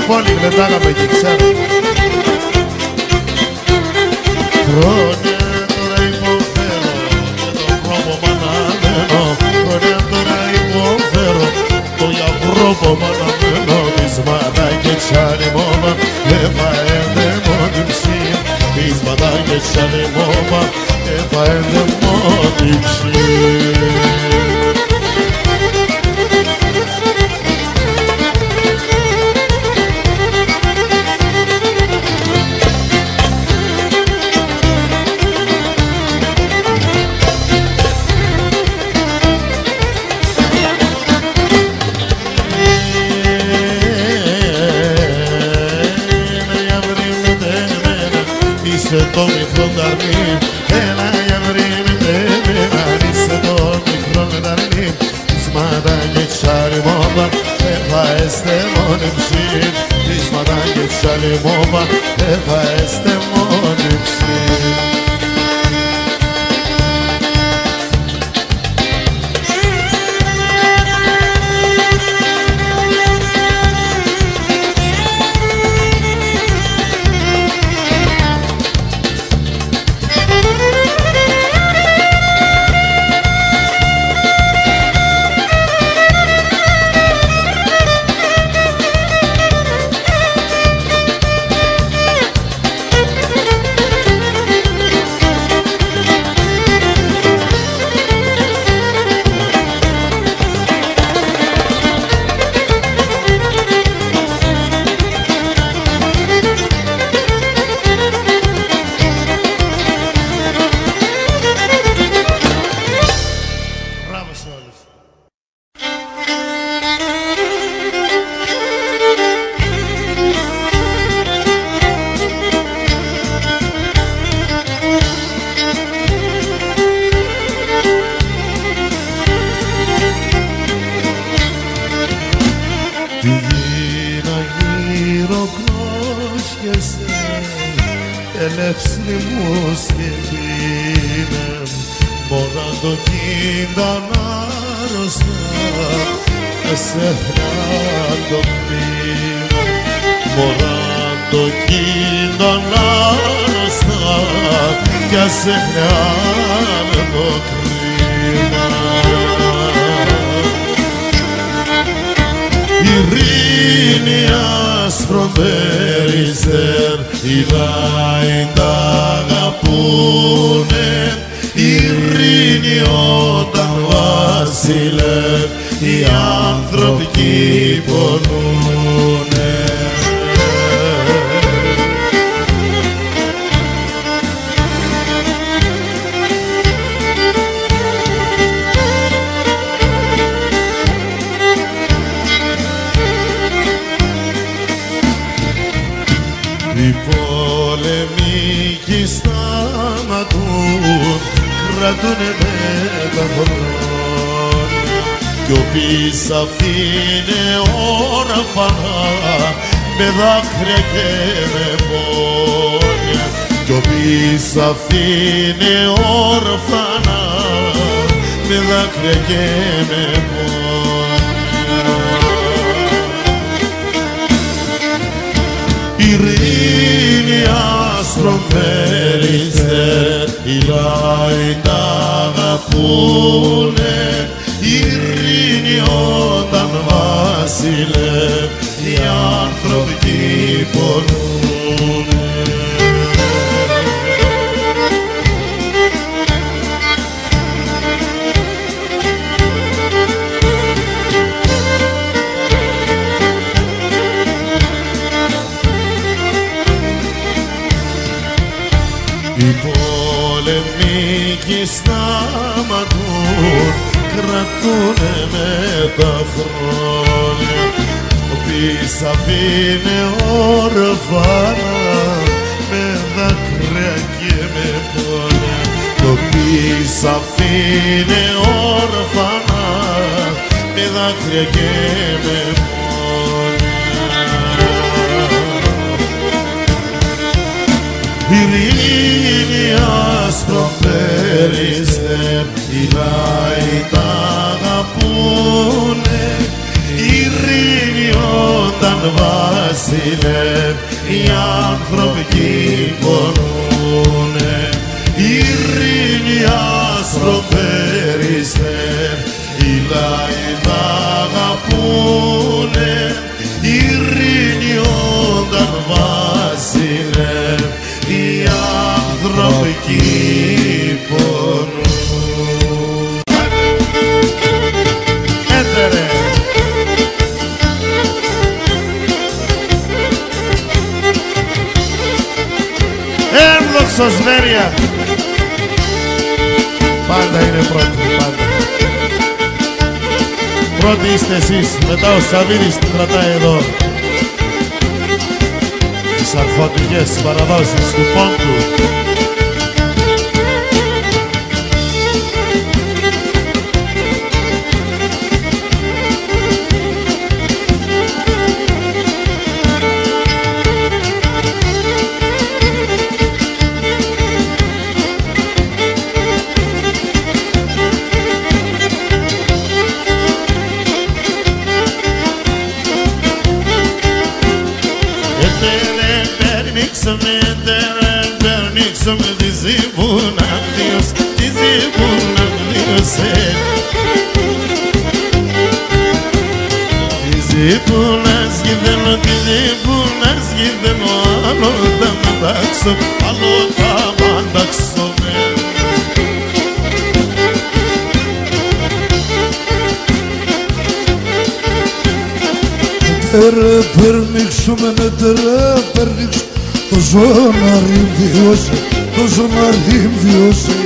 Πόλη γλεντάγαμε και ξέρω. Χρόνια τώρα υποφέρω και τον πρόβο μαναμένο. Χρόνια τώρα υποφέρω το γιαυρόπο μαναμένο. Πείσματα και τσαλιμόμα εφαέντε μόνη ψή. Πείσματα και τσαλιμόμα εφαέντε μόνη ψή. Είσαι το μικρό δαρνί, έλα για βρήμετε μένα. Είσαι το μικρό δαρνί, πείσματα και τσαλιμόμα εφαέστε μόνοι ψή. Πείσματα και τσαλιμόμα εφαέστε μόνοι ψή. Τη γίνα γύρω κλώσκεσαι, ελεύθερη μου σκεπίνε, μωρά το κίνταν άρρωστα, εσένα το πήμα. Μωρά το κίνταν άρρωστα, κι εσένα το κρίμα. Ειρήνη άσπρο περιστέρ, οι λάοι τ' αγαπούνε. Ειρήνη όταν βασιλεύ, οι άνθρωποι κι πονούνε. Οι πόλεμοι κι σταματούν, κρατούνε με τα χρόνια, κι όποιος αφήνε όρφανα με δάκρυα και με πόνια, κι όποιος αφήνε όρφανα με δάκρυα και με πόνια. Ειρήνη άσπρο περιστέρ, οι λάοι τ' αγαπούνε. Ειρήνη όταν βασιλεύ, οι άνθρωποι κι πονούνε. Οι πόλεμοι κι σταματούν, κρατούνε με τα χρόνια, όποιος αφήνε όρφανα με δάκρυα και με πόνια, όποιος αφήνε όρφανα με δάκρυα και με πόνια. Ειρήνη άσπρο περιστέρ, οι λάοι τ' αγαπούνε. Ειρήνη όταν βασιλεύ, οι άνθρωποι κι πονούνε. Ειρήνη άσπρο περιστέρ, οι λάοι τ' αγαπούνε. Ειρήνη όταν βασιλεύ, οι άνθρωποι κι πονούν. Έτερε! Έμβλοξος Βέρεια! Πάντα είναι πρώτη, πάντα. Πρώτοι είστε εσείς, μετά ο Σαββίδης την κρατάει εδώ. Τις αρχοντικές παραδόσεις του Πόντου. Περνήξαμε τη ζήπουνα Διos, τη ζήπουνα Dios. Τη ζήπουνα σχηδένω, τη ζήπουνα σχηδένω, άλλο θα μαντάξω, άλλο θα μαντάξω. Tere περνήξουμε, ναι tere περνήξουμε, το ζωνάρι βιώσε, το ζωνάρι βιώσε.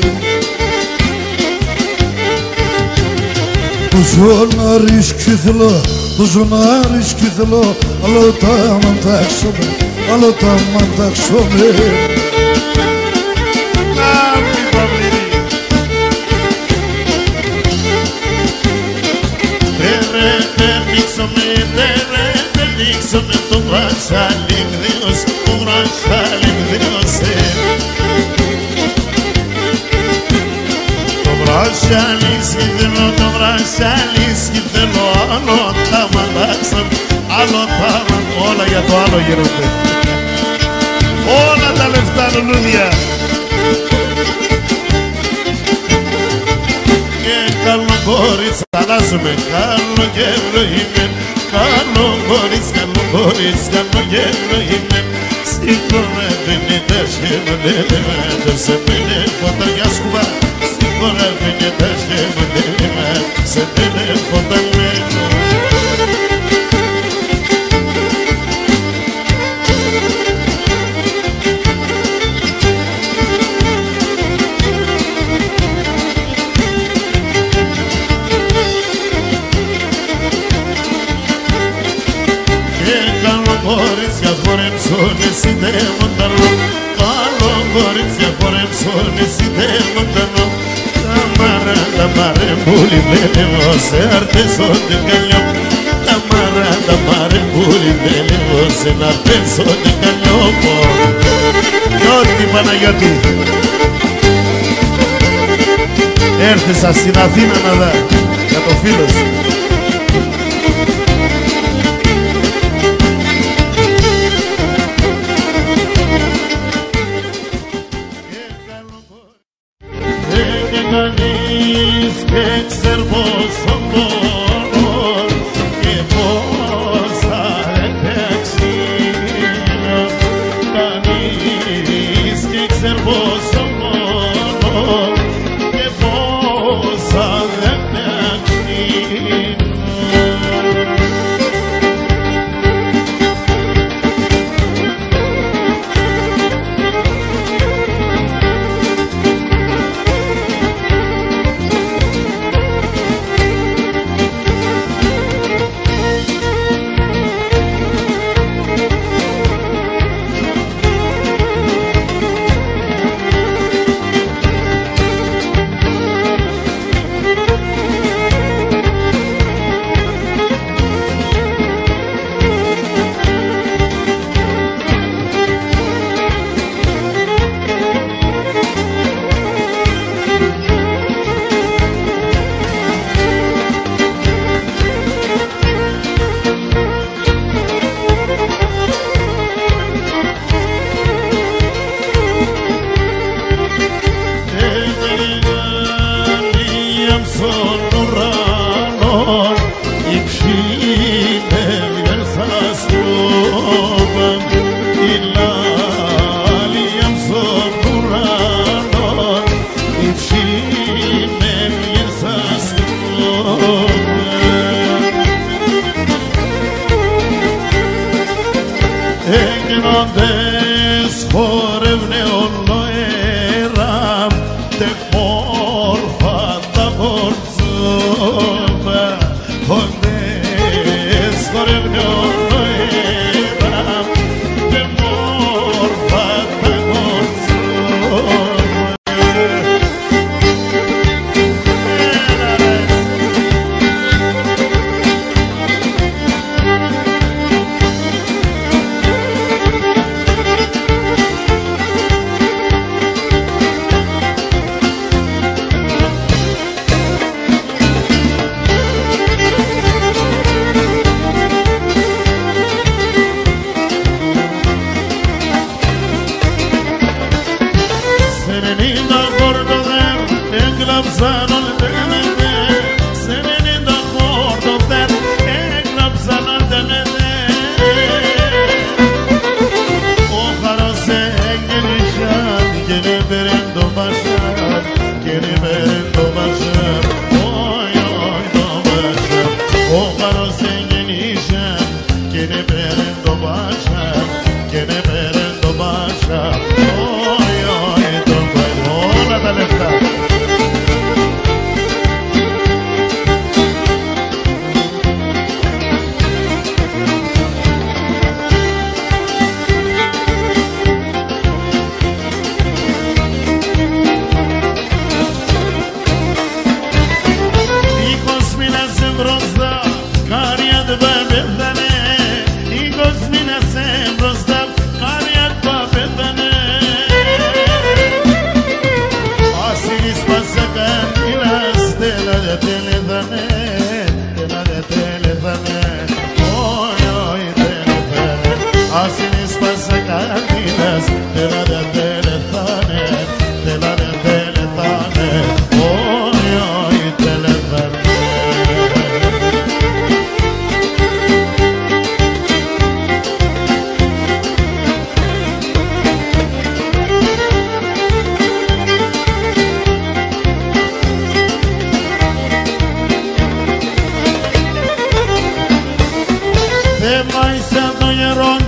Το ζωνάρι σκυθλό, το ζωνάρι σκυθλό, άλλο τα μαντάξουμε, άλλο τα μαντάξουμε. Tere περνήξαμε, tere βρασαλίμδιος, ο βρασαλίμδιος. Το βρασαλίσκι θέλω, το βρασαλίσκι θέλω, άλλο τα μαντάξαν, άλλο τα μαντάξαν. Όλα για το άλλο γίνονται. Όλα τα λεφτά λουλούδια. Και καλό κορίτσι, αλλάζουμε, καλό και ευλογημένο. Καλό κορίτσι, καλό κορίτσι, καλό και ευλογημένο. Συγχωρεύεινε και μου λέμε, σε πίνε φωτογιά σκουβά. Συγχωρεύεινε και μου λέμε, σε πίνε φωτογιά. Κορίτσια χορέψουνε συντέμονταλό, καλό κορίτσια χορέψουνε συντέμονταλό. Τα μαρεμπούλη μπέλεβο σε αρτέσω την καλιό. Τα μαρεμπούλη μπέλεβο σε αρτέσω την καλιό. Γιώτη Παναγιώτη, έρθες στην Αθήνα να δω για το φίλο σου. Θέμα είσαι των γερών,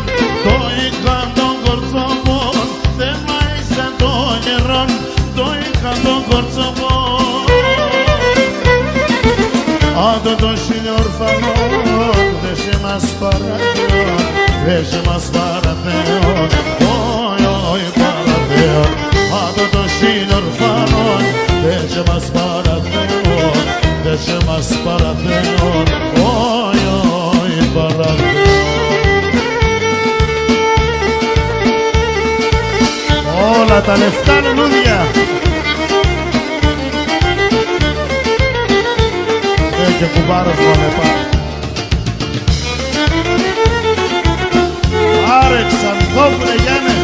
το είχαν των κορτσοβών. Θέμα είσαι των γερών, το είχαν των κορτσοβών. Άντε το χίλιο ορφανών, δε σε μας παραθέων, δε σε μας παραθέων, όι, όι, παραθέων. Άντε το χίλιο ορφανών, δε σε μας παραθέων, δε σε μας παραθέων, όι, όι, παραθέων. Όλα τα λεφτά λουλούδια. Και κουμπάρος μου ανεπά. Άρε Ξανθόπουλε Γιάννε.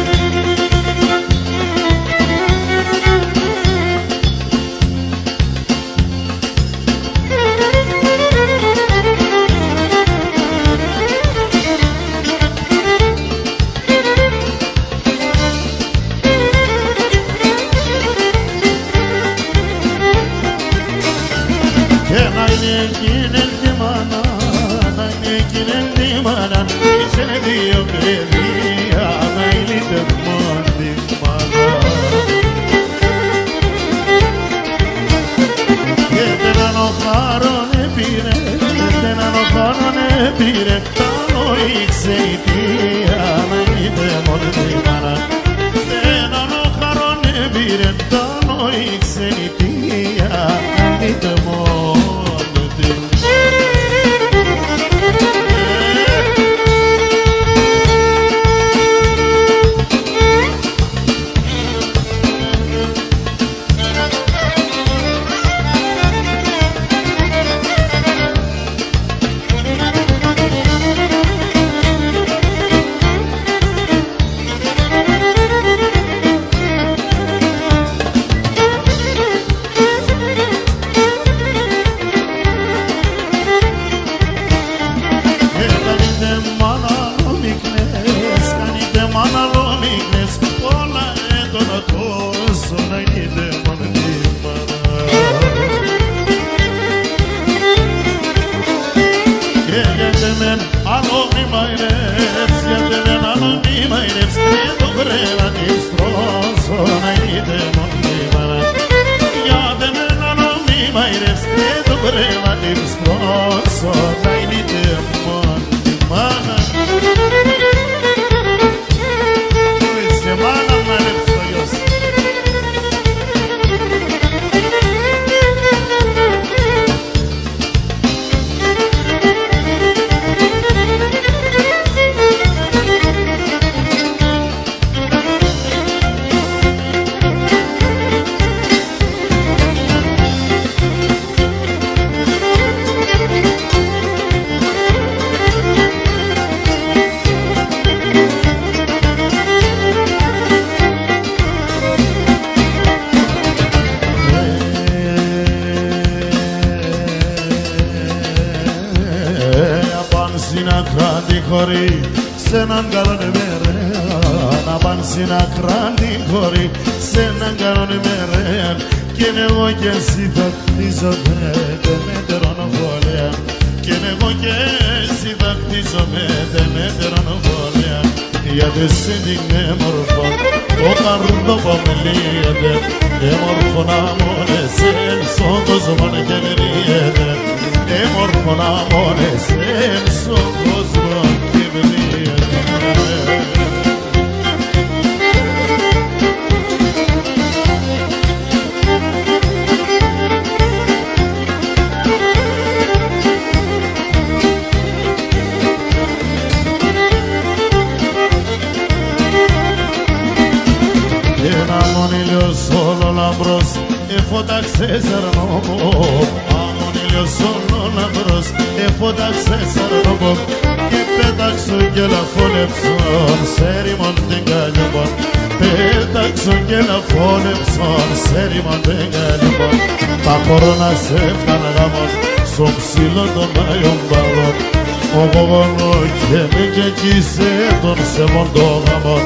σε έναν καλόν ημερέαν, να πάνε στην ακράντη χωρί σε έναν καλόν ημερέαν, κι είναι εγώ και εσύ θα χτίζομαι μετερών βολέα, κι είναι εγώ και εσύ θα χτίζομαι μετερών βολέα, γιατί εσύ είναι μορφό το καρδό που αμελίεται, μορφό να μόνεσαι στον κόσμο και μελίεται, μορφό να μόνεσαι στον κόσμο και μελίεται. Αμον ήλιος όλο λαμπρός εφώταξε σαρνόμο, αμον ήλιος όλο λαμπρός εφώταξε σαρνόμο, και πέταξον και λαφώνεψον σε ρήμον την καλιόμον, πέταξον και λαφώνεψον σε ρήμον την καλιόμον, τα κορώνα σε έφτανε γάμον στο ψηλό των Άγιων Παύλων, ο γογόνο και με κεκίσε τον σεμόν το γάμον,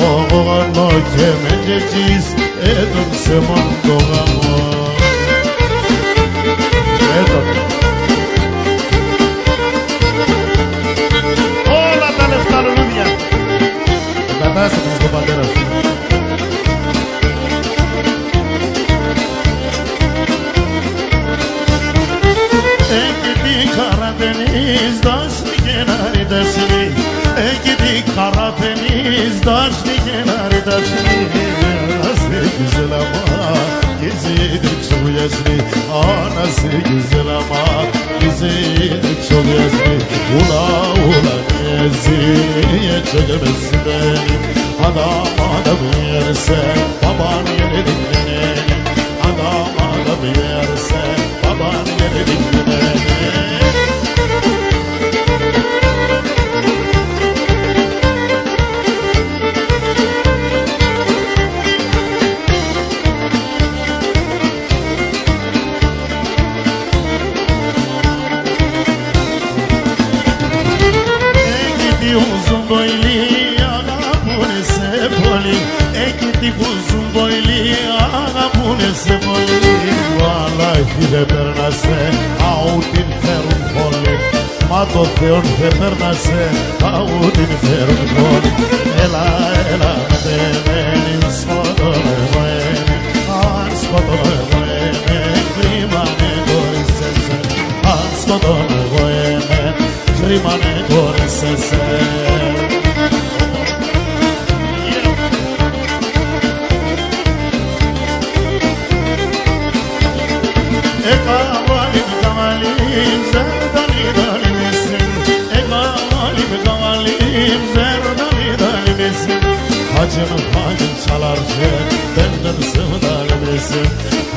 ο γογόνο και με κεκείς τον σεμόν το γάμον. Περάστε τον στον πατέρα σου. Εκεί τη χαρά ταινείς δώσνει και να ρητασνεί. Εκεί τη χαρά ταινείς δώσνει και να ρητασνεί. Ανασύ güzelama gezidik çok yazni. Anasy güzelama gezidik çok yazni. Ula ula geziye çekemezsin beni. Adam yerse baban yere dinleneni. Adam yerse baban yere dinleneni. Uzun boylu agapune sepoli. Ekiti uzun boylu agapune sepoli. Vallahi de pernase autin ferun poli. Mato teon de pernase autin ferun poli. Ela ela de benim skodole moene. Skodole moene. Primane gorisese. Skodole moene. Primane gorisese. Ekavalim kavalim zerdali dalimesin. Ekavalim kavalim zerdali dalimesin. Hacım hacım çalarca benden sevdalimesin.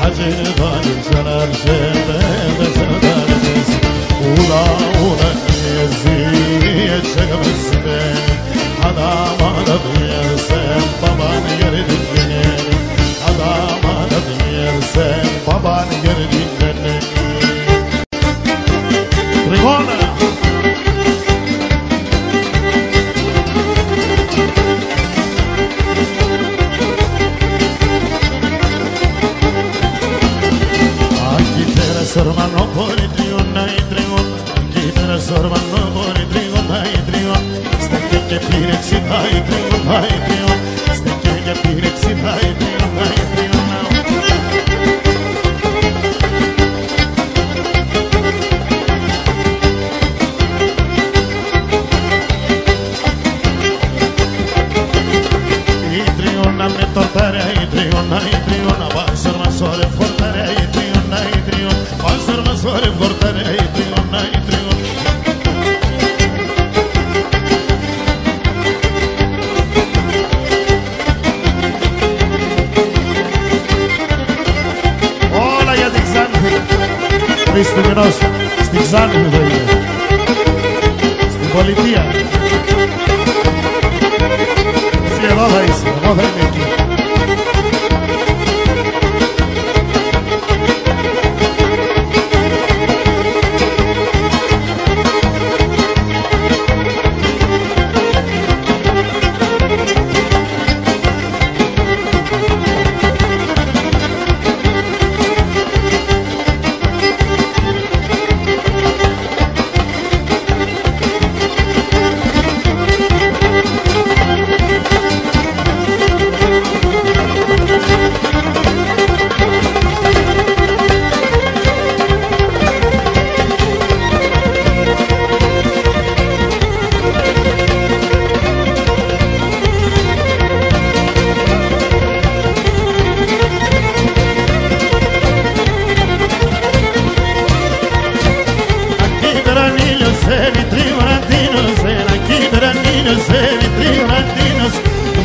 Hacım hacım çalarca benden sevdalimesin. Ula ula geziye çekemezsin beni. Adam yersen baban yeri dinleneni. Adam yersen baban yeri dinleneni. Trigona. Aquí te hermano por triuna y triuna. Aquí te hermano por triuna y triuna. Stek ke pireksi hay triuna y triuna. Stek ke pireksi hay triuna y triuna. Y triuna me tortare y triuna y triuna. Va a ser más sole portare y triuna y triuna. Va a ser más sole portare y triuna y triuna. Όλα για την Ξάνθη. Χριστουγεννός στην Ξάνθη εδώ είναι. Στην πολιτεία. Εσύ εδώ θα είσαι, εγώ θα είμαι εκεί.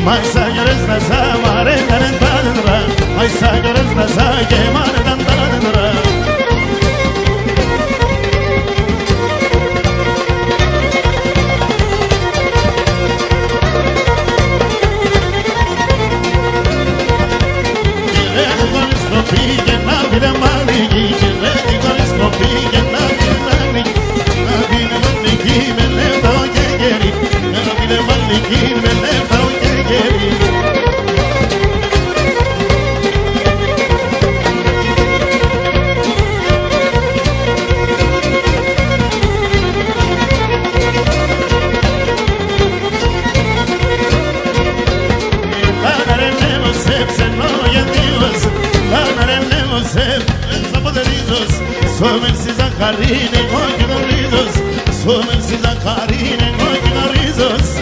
Mas agres na zamare kanentadra. Mas agres na zage manentadra. Direct golis kopike na bile maligi. Direct golis kopike na bile maligi. Na bile maligi mele doge geri. Na bile maligi mele doge geri. Zakarine Gognarizos Somersi Zakarine Gognarizos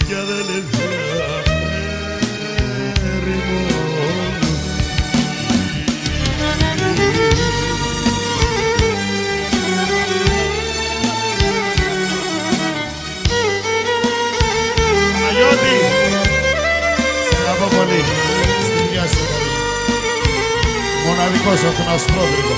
κι αδελφιά ερημώνει. Παναγιώτη, αγαπώ πολύ, στη δουλειά σου πολύ. Μοναδικός από τον Ασπρόδρυκο.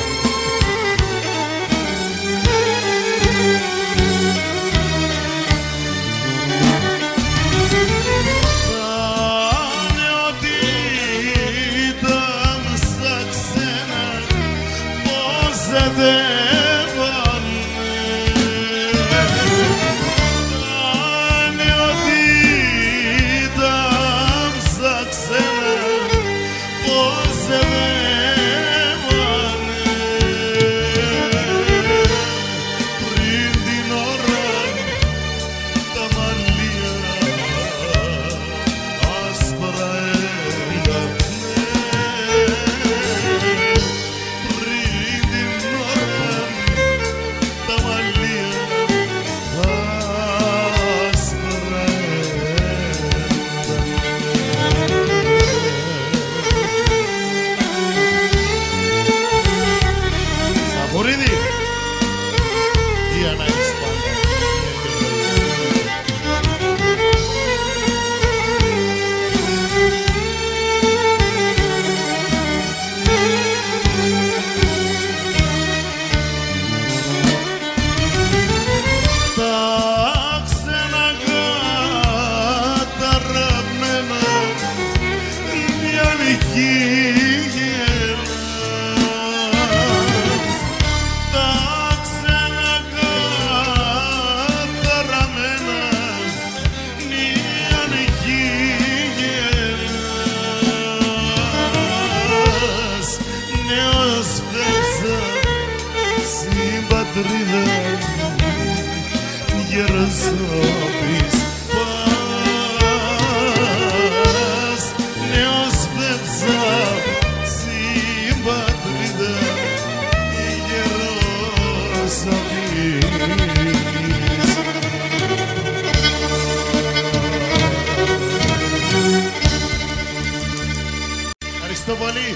Ευχαριστώ πολύ.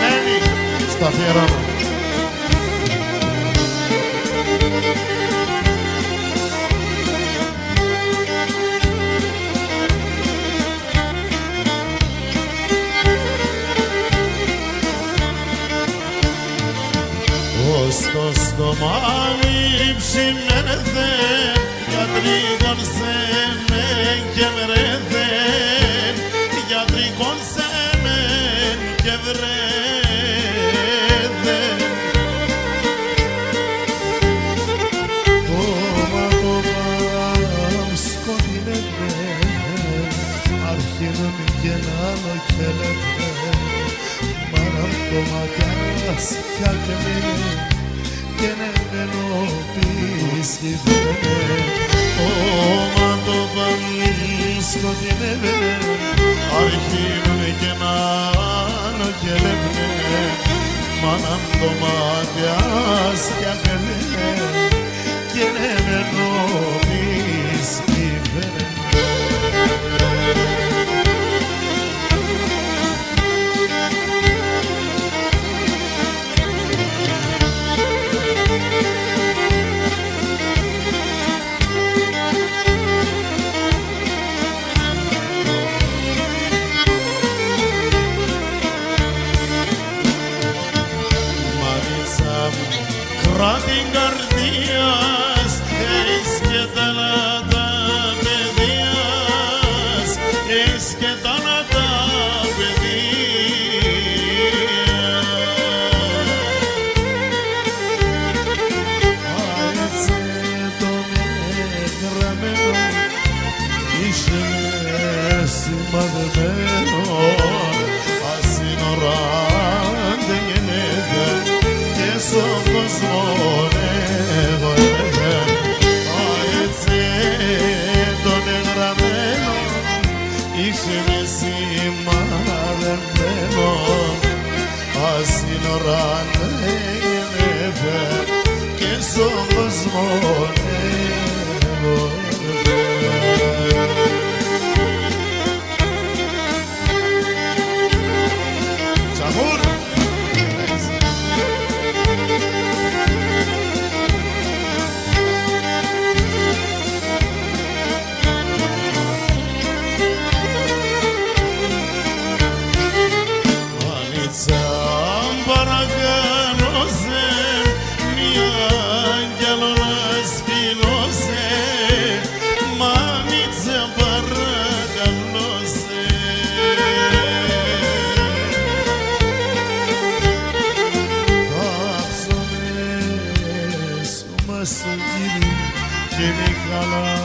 Ελένη, στο αφιερώμα. Ως το στομάλι ψημένεται γιατρικών σεμέν και βρέθεν, γιατρικών σεμέν και βρέθεν. Το μαγωμάμ σκοτεινεύεν, αρχίνον και νάνο και λεπτέν, μάναμ το ματιάς κι ακμήν και νεμένο πίστηβεν. Το μαγωμάμ σκοτεινεύεν, αρχίνον και νάνο και λεπτέν, μάναμ το ματιάς κι ακμήν και νεμένο πίστηβεν. Την καρδιάς, έχεις και τα λατά παιδείας, έχεις και τα λατά παιδείας. Έτσι το γραμμένο, είσαι με σημαδεμένο, ασύνοραν δεν γεννέται και στον κόσμο. Ασύνοραν δεν γεννέται και στον κόσμο εγώ. Τσαμούρ! Και με καλά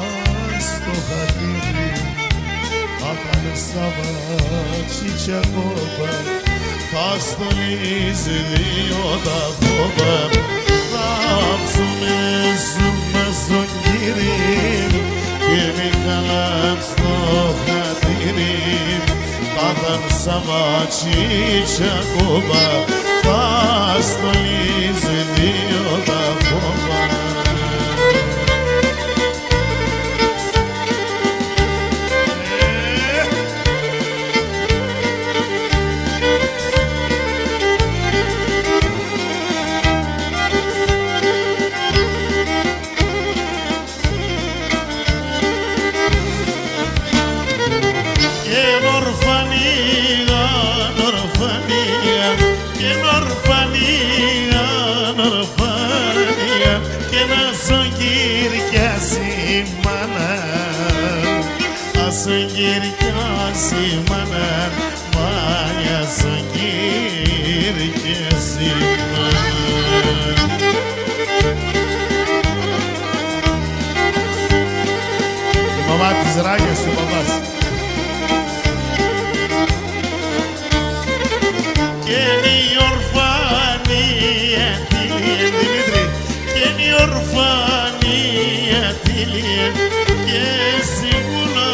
στο χατήρι Άκανε σταμάτσι ακόμα θα στολίζει δύο τα φόβα θα ψουμέσουμε στον κύρι και με καλά στο χατήρι θα σταμάτσι ακόμα θα στολίζει δύο τα φόβα. Γυρκιάσει μάνα, μάγια σαν γυρκιάσει μάνα. Η μαμά της ράγιας, ο παπάς. Και η ορφανία τυλίεν, Δημήτρη, και η ορφανία τυλίεν και σίγουρα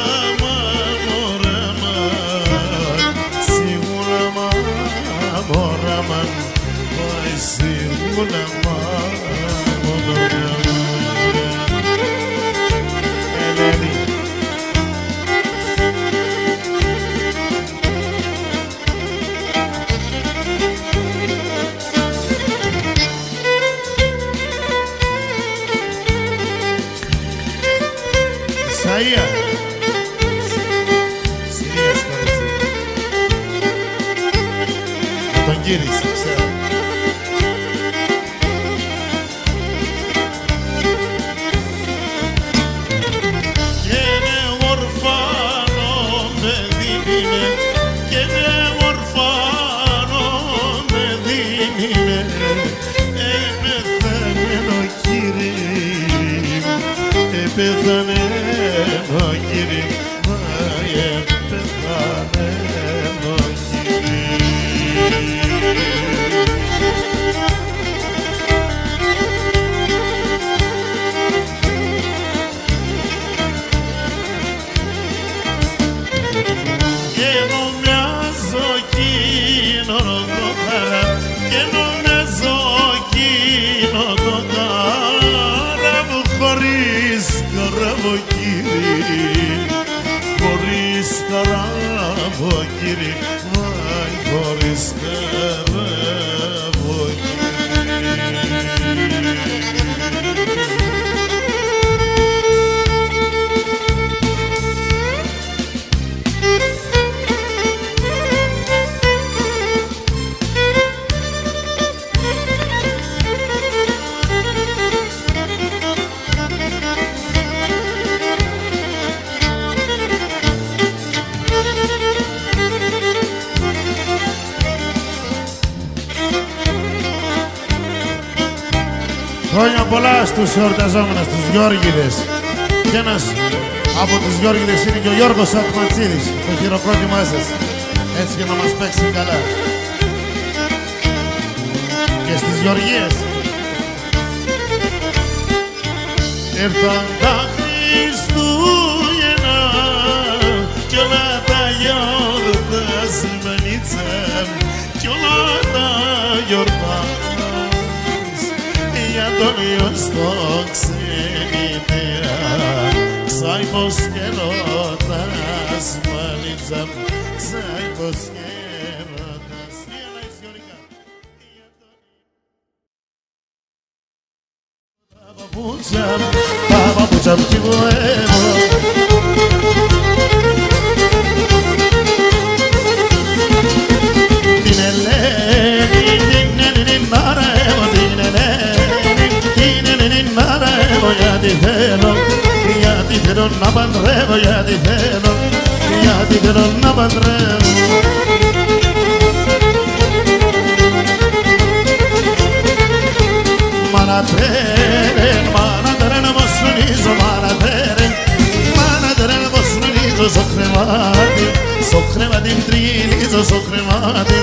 Moraman, vai segura Moraman. Eleni. Isaia. Sirias parece. Τον γύρισε, ξέρω. Και είναι ορφάνο παιδίνε, και είναι ορφάνο παιδίνε, επεθανένο κύριε, επεθανένο κύριε, επεθανένο κύριε. Κύριε, μάι χωρίς καράβο Χρόνια πολλά στους εορταζόμενους, τους Γιώργηδες. Και ένας από τους Γιώργηδες είναι και ο Γιώργος Ατματσίδης, το χειροκρότημά σας. Έτσι για να μας παίξει καλά. Και στις Γεωργίες. Ήρθαν τα Χριστούγεννα κι όλα τα γιορτασμανίτσα κι όλα τα γιορτάς για το Αντώνιο στο ξενιτέα ξάι πως και ρωτάς μαλίτσα μου ξάι πως και ρωτάς τα παπούτσια μου κι βοεύω την Ελένη την μαρεύω την Ελένη μαρεύω γιατί θέλω να παντρεύω γιατί θέλω να παντρεύω Μανατέρεν πως φωνίζω Μανατέρεν πως φωνίζω στο κρεβάτι τριλίζω στο κρεβάτι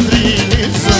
τριλίζω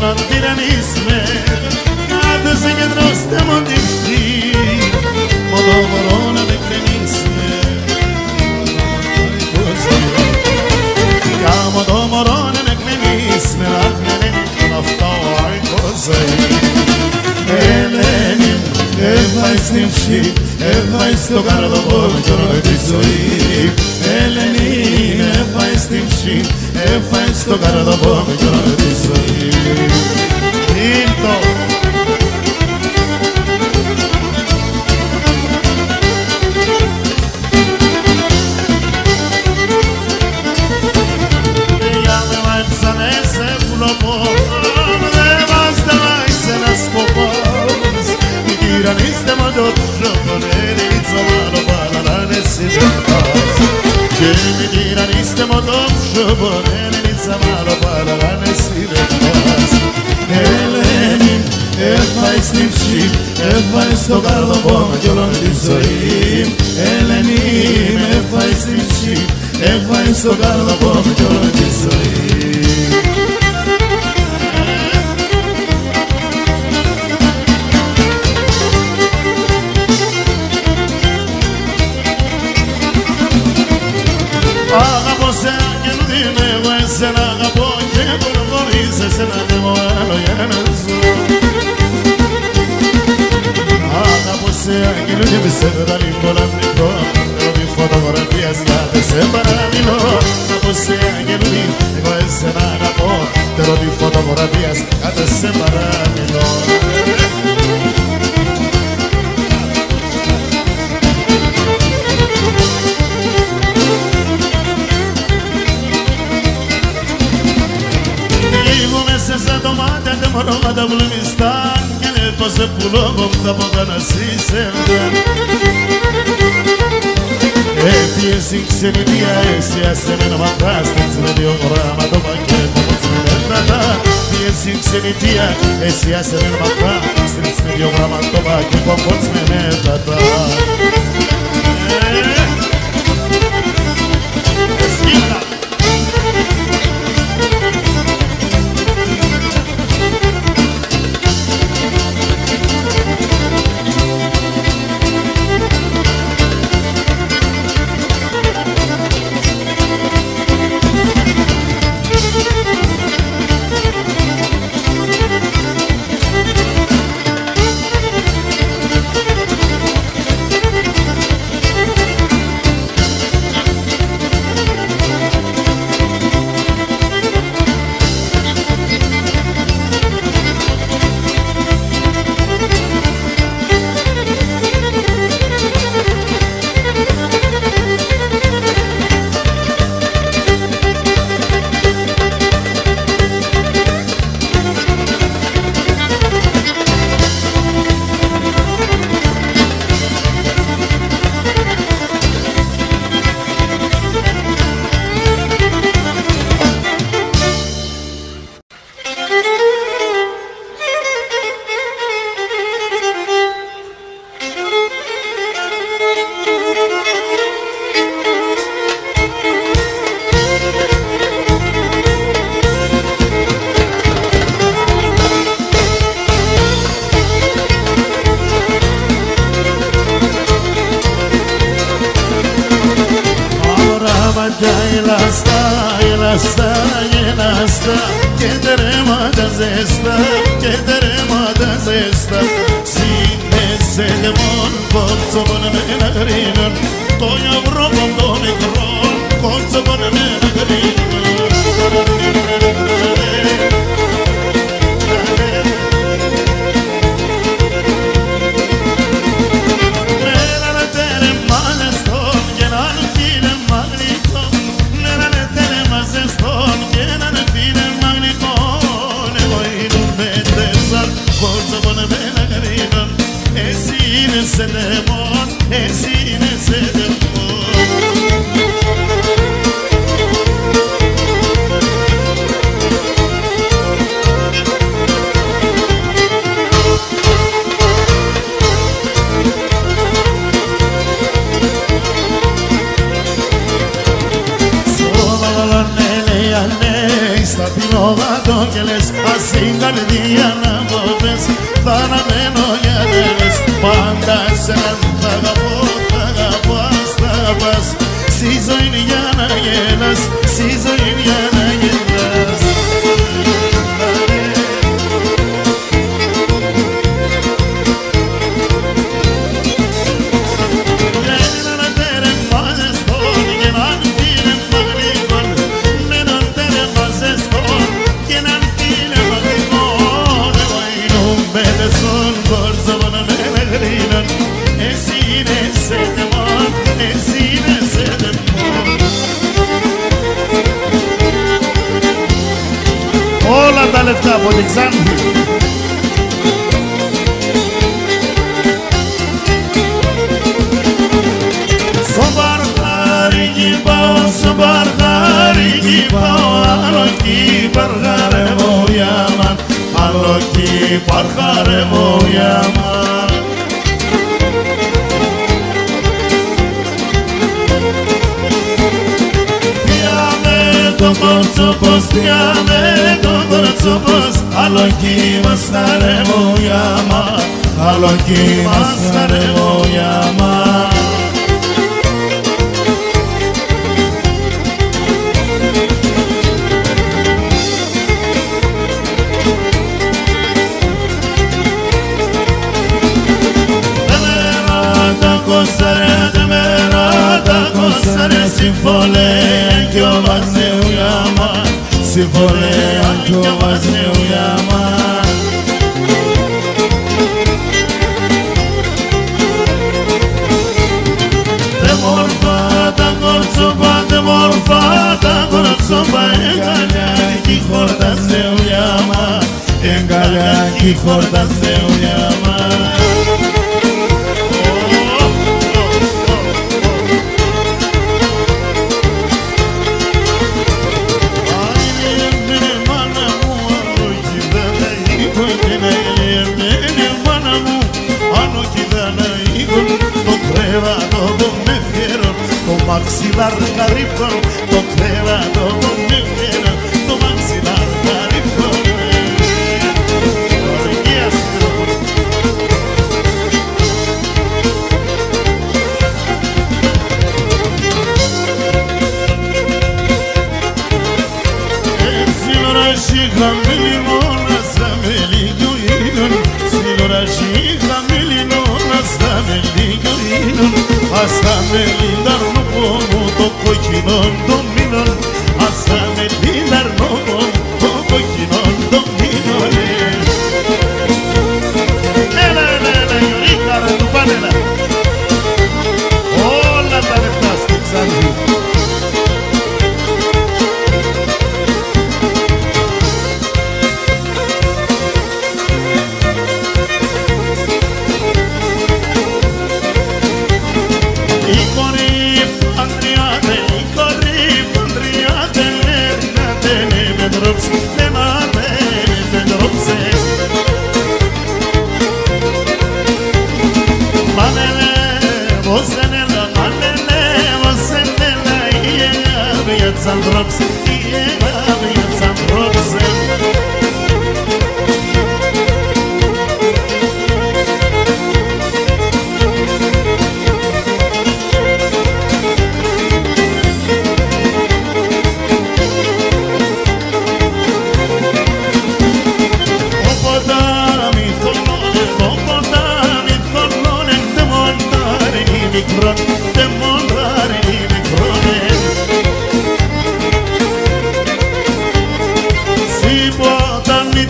non tiranisme Nada se che droste mondici Modo morona de crenisme Ca modo morona de crenisme Lahnene nafta ai kozai Elenim Eva istimši Eva isto gardo Bojoro di zoi Elenim Eva istimši Eva isto gardo Bojoro di zoi Tinto Ja me vajca ne se puno pol Ne vas da vaj se nas popos Mi tiraniste ma dođo Ponelica malo balala ne si žepas Mi tiraniste ma dođo Ponelica malo balala ne si žepas Elenim, Eva istimši, Eva isto gardo pomođolom ti zovim Elenim, Eva istimši, Eva isto gardo pomođolom ti zovim Αγαπώ σε αγγελούδιν, εγώ εσένα αγαπώ και κορβολείς εσένα δεν μου άλλο για να ζω Αγαπώ σε αγγελούδιν, μη σε δαλεί πολλά μικρό Ρόβει φωτογραφίας για δε σε παραμιλώ Αγαπώ σε αγγελούδιν, εγώ εσένα αγαπώ Ρόβει φωτογραφίας για δε σε παραμιλώ Sa domanda de moroma da Vlumistan Che ne pose pulomom da bogana si sevden E fie sing se mi dia e si asemeno mandas Tenz me dio morama do banche pomoc me vendata Fie sing se mi dia e si asemeno mandas Tenz me dio morama do banche pomoc me vendata Esquina γενάστα και τερέματα ζέστα και τερέματα ζέστα συνέσαι μόνο κότσοβον με ένα γρίνον το γιαυρό κοντό μικρό κότσοβον με ένα γρίνον σε δαιμόν, εσύ είναι σε δαιμόν. Σοβαλό νέλε ανέ, στα πινόγατο και λες, ας την καρδία να μποπες, θα αναμένω για νέλες. Πάντα εσέναν θα αγαπώ, θα πας στη ζωή για να γελάς, στη ζωή για να γελάς. Έναν τέρεμα ζεστόν και έναν φίλεμα γρήγον, έναν τέρεμα ζεστόν και έναν φίλεμα γρήγον. Εγώ είμαι τεσόν κορσοβόν εσύ είναι σε δαιμόν, εσύ είναι σε δαιμόν. Όλα τα λεφτά από την Ξάνθη. Στο Παρχάρικι πάω, στο Παρχάρικι πάω, άλλο εκεί παρχαρεύω για μαν, άλλο εκεί παρχαρεύω για μαν. Το κότσοπος, διάμε το κότσοπος, άλλο εκεί μας χαρεύω για μα, άλλο εκεί μας χαρεύω για μα. Συμφωνέαν κι ο Βασνέου για μας, συμφωνέαν κι ο Βασνέου για μας. Τε μόρφα τα κότσοπα, τε μόρφα τα κότσοπα, εγκαλιά κι χορτασνέου για μας, εγκαλιά κι χορτασνέου για μας. Το μαξιλάρ καρύφων, το κρέβατο το νεφέρο, το μαξιλάρ καρύφων. Έτσι λορασί χαμήλη μόνα στα μελίγιο ήλιον, στη λορασί χαμήλη μόνα στα μελίγιο ήλιον, ας τα μελίδαρνο το κόκκινο των μήνων, ας τα μελίδαρνο το κόκκινο των μήνων. Έλα, Γιωρίκα, ρε του πάνελα. Όλα τα λεφτά στην Ξάνθη. Δεν αρμένει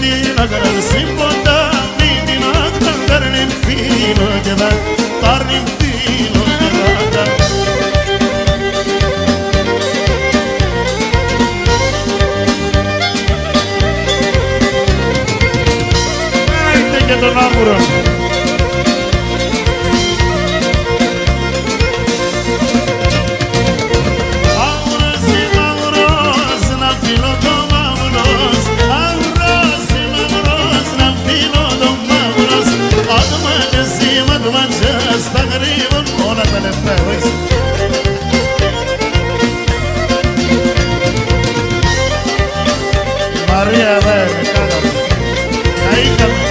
μην την αγράσει ποτά, μην την αγράσει φίλο και δα, πάρνει φίλο και δα. Άιτε και τον άμουρο. Στα γρήγον όλα τα λεφτά Μαρία δε με κάναμε καήκαμε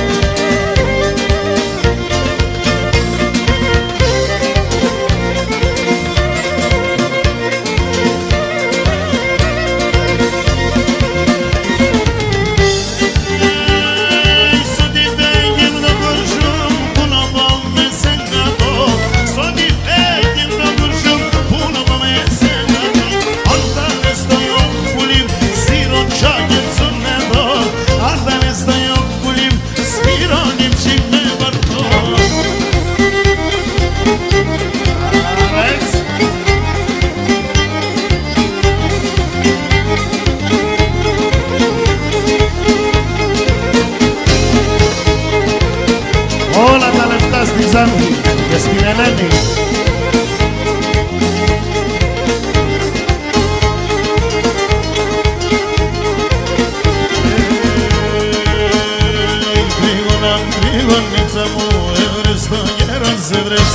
όλα τα λεφτά στην Ξάνθη και στην Ελένη. Τρίγωνιτσα μου έβρες το γέρος σε βρες,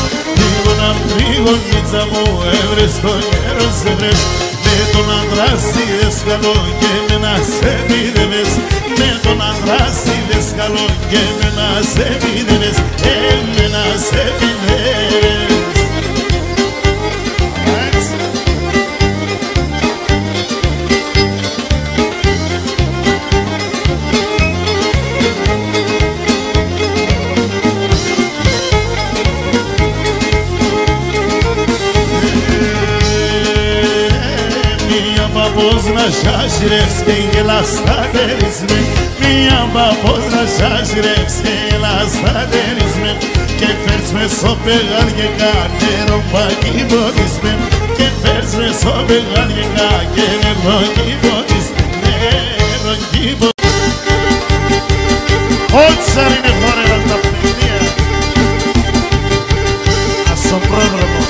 τρίγωνιτσα μου έβρες το γέρος σε βρες. Με τον άντρα είδες καλό και εμένα σε πήδευες, με τον άντρα είδες καλό και εμένα σε πήδευες, εμένα σε πήδευες. Πώς να σ' και γελάς τα τέρισμε, μία παπός να σ' και γελάς τα τέρισμε, και φέρς με στο πεγαριεκά και ρομπάκι ποτίσμε, και φέρς με στο πεγαριεκά και ρομπάκι ποτίσμε, ρομπάκι ποτίσμε. Ό,τι σαν είναι χόρευαν τα παιδιά, ας στον πρόδρομο.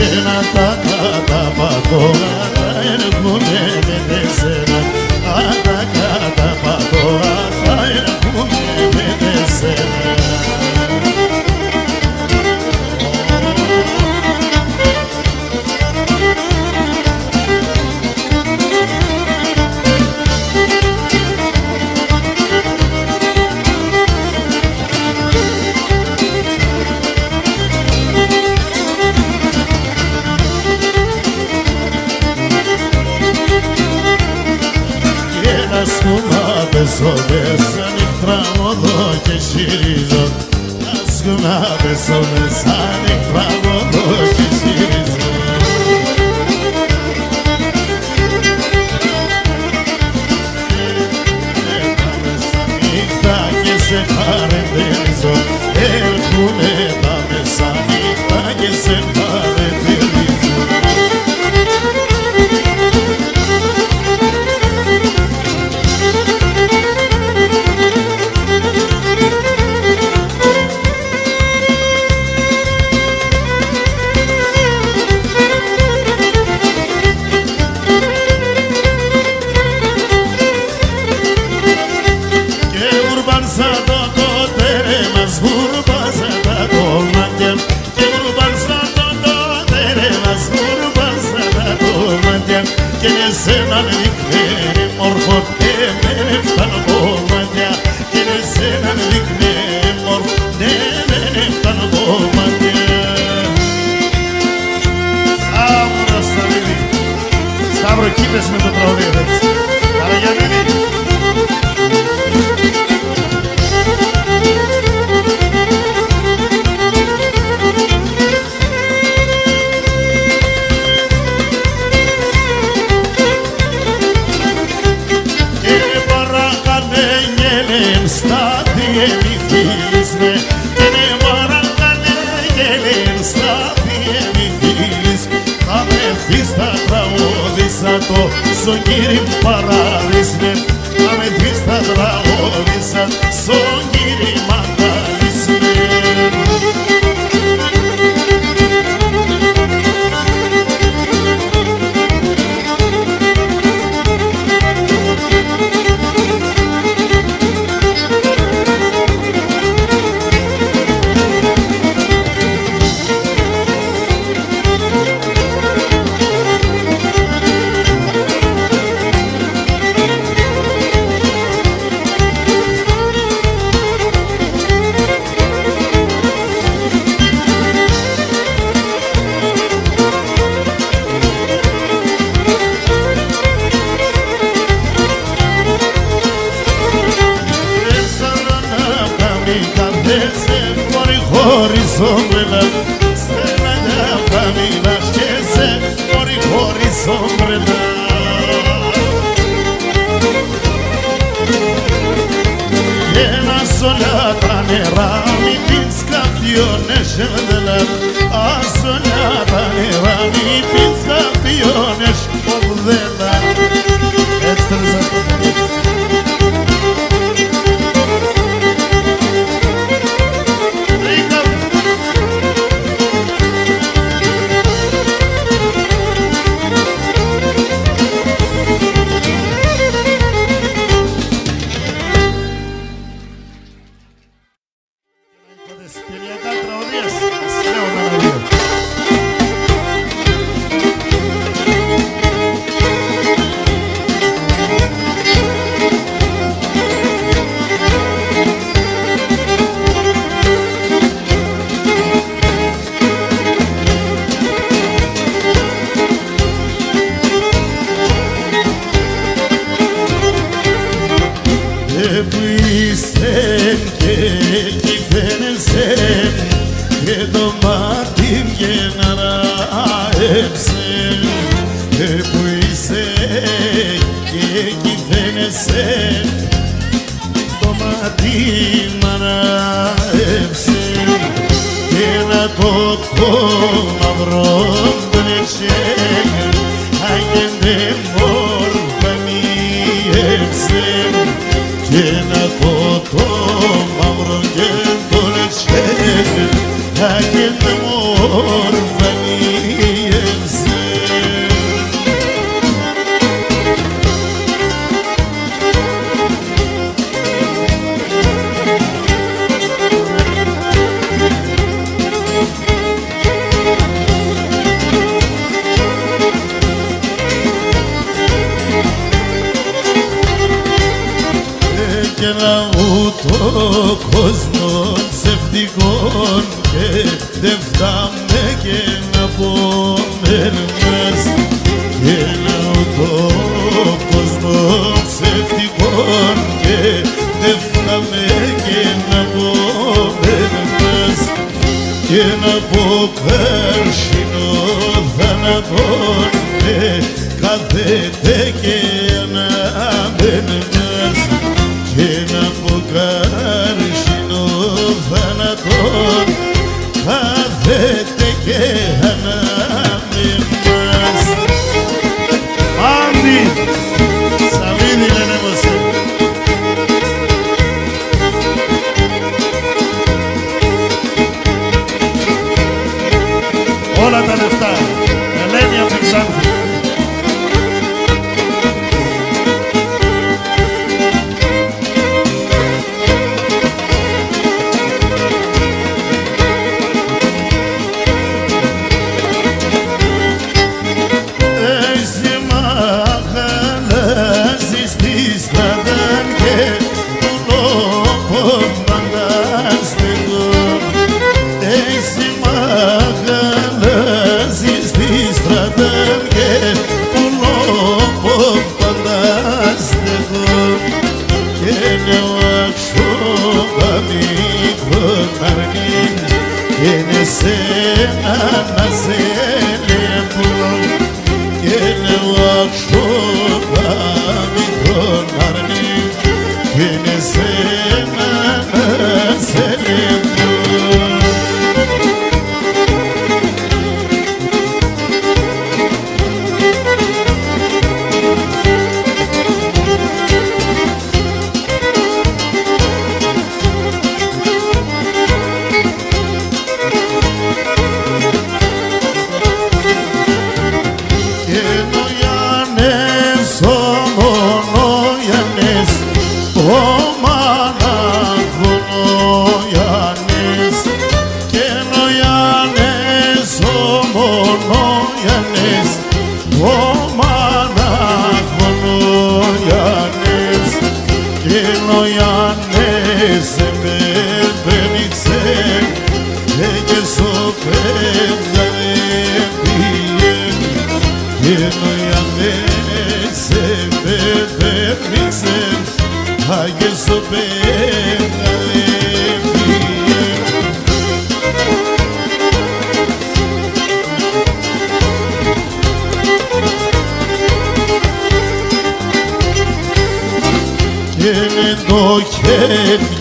Ena ta ta ta pa to na en gume de πέσω μέσα νυχτραγωδώ και χειρίζω. Άσκω να πέσω μέσα νυχτραγωδώ και χειρίζω. Τα μέσα νύχτα και σε χαρακτηρίζω. Έρχουνε τα μέσα νύχτα και σε χαρακτηρίζω. Εσένα με δείχνει μόρφο και με φτάνω κομμάτια. Και εσένα με δείχνει μόρφο και με φτάνω κομμάτια. Σταύρο, Σταυρίδη. Σταύρο, κοίτες με το τραγούδι, έτσι. Καραγιαννίδη. Το στον κύρι παράδεισμε, να με δεις τα τραγώδησα, στον κύρι μαγάλισμε. Sombrela, stella da famiglia scese fuori fuori sombrela. E la solata nera mi pinscapione scendela, a solata nera mi pinscapione scendela. Και και να πω καρσινό θάνατον κάθεται και αναμένας και να πω καρσινό θάνατον κάθεται και αναμένας. Άντι, Σαββίδη λένε πως όλα τα λεφτά, Ελένη από την Ξάνθη. Εσύ μαχαλάζεις τη στράδα και τον λόγο φανταστικό. Εσύ μαχαλάζεις τη στράδα και τον λόγο φανταστικό. Και νέο αξιόγα μικρόν αρνήν και είναι σένα να σε λεμπρόν. Και νέο αξιόγα μικρόν αρνήν και είναι σένα να σε λεμπρόν.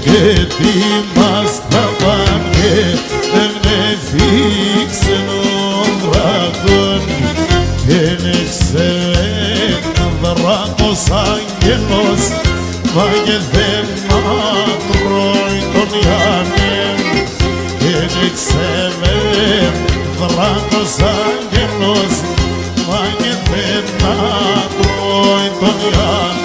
Και τι μας τραβάνε, δεν έφυξεν ο δράκον και νεξεν δράκος άγγελος βάγε δεν τρώει τον Ιάννη και νεξεν δράκος άγγελος βάγε δεν τρώει τον Ιάννη.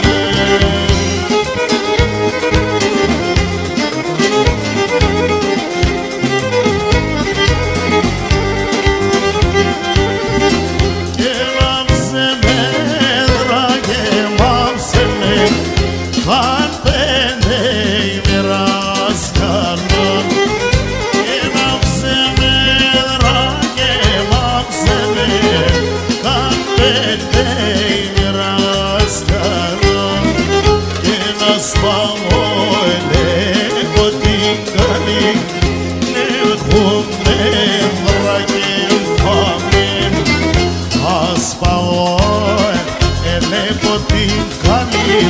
Ελέγχω την καλή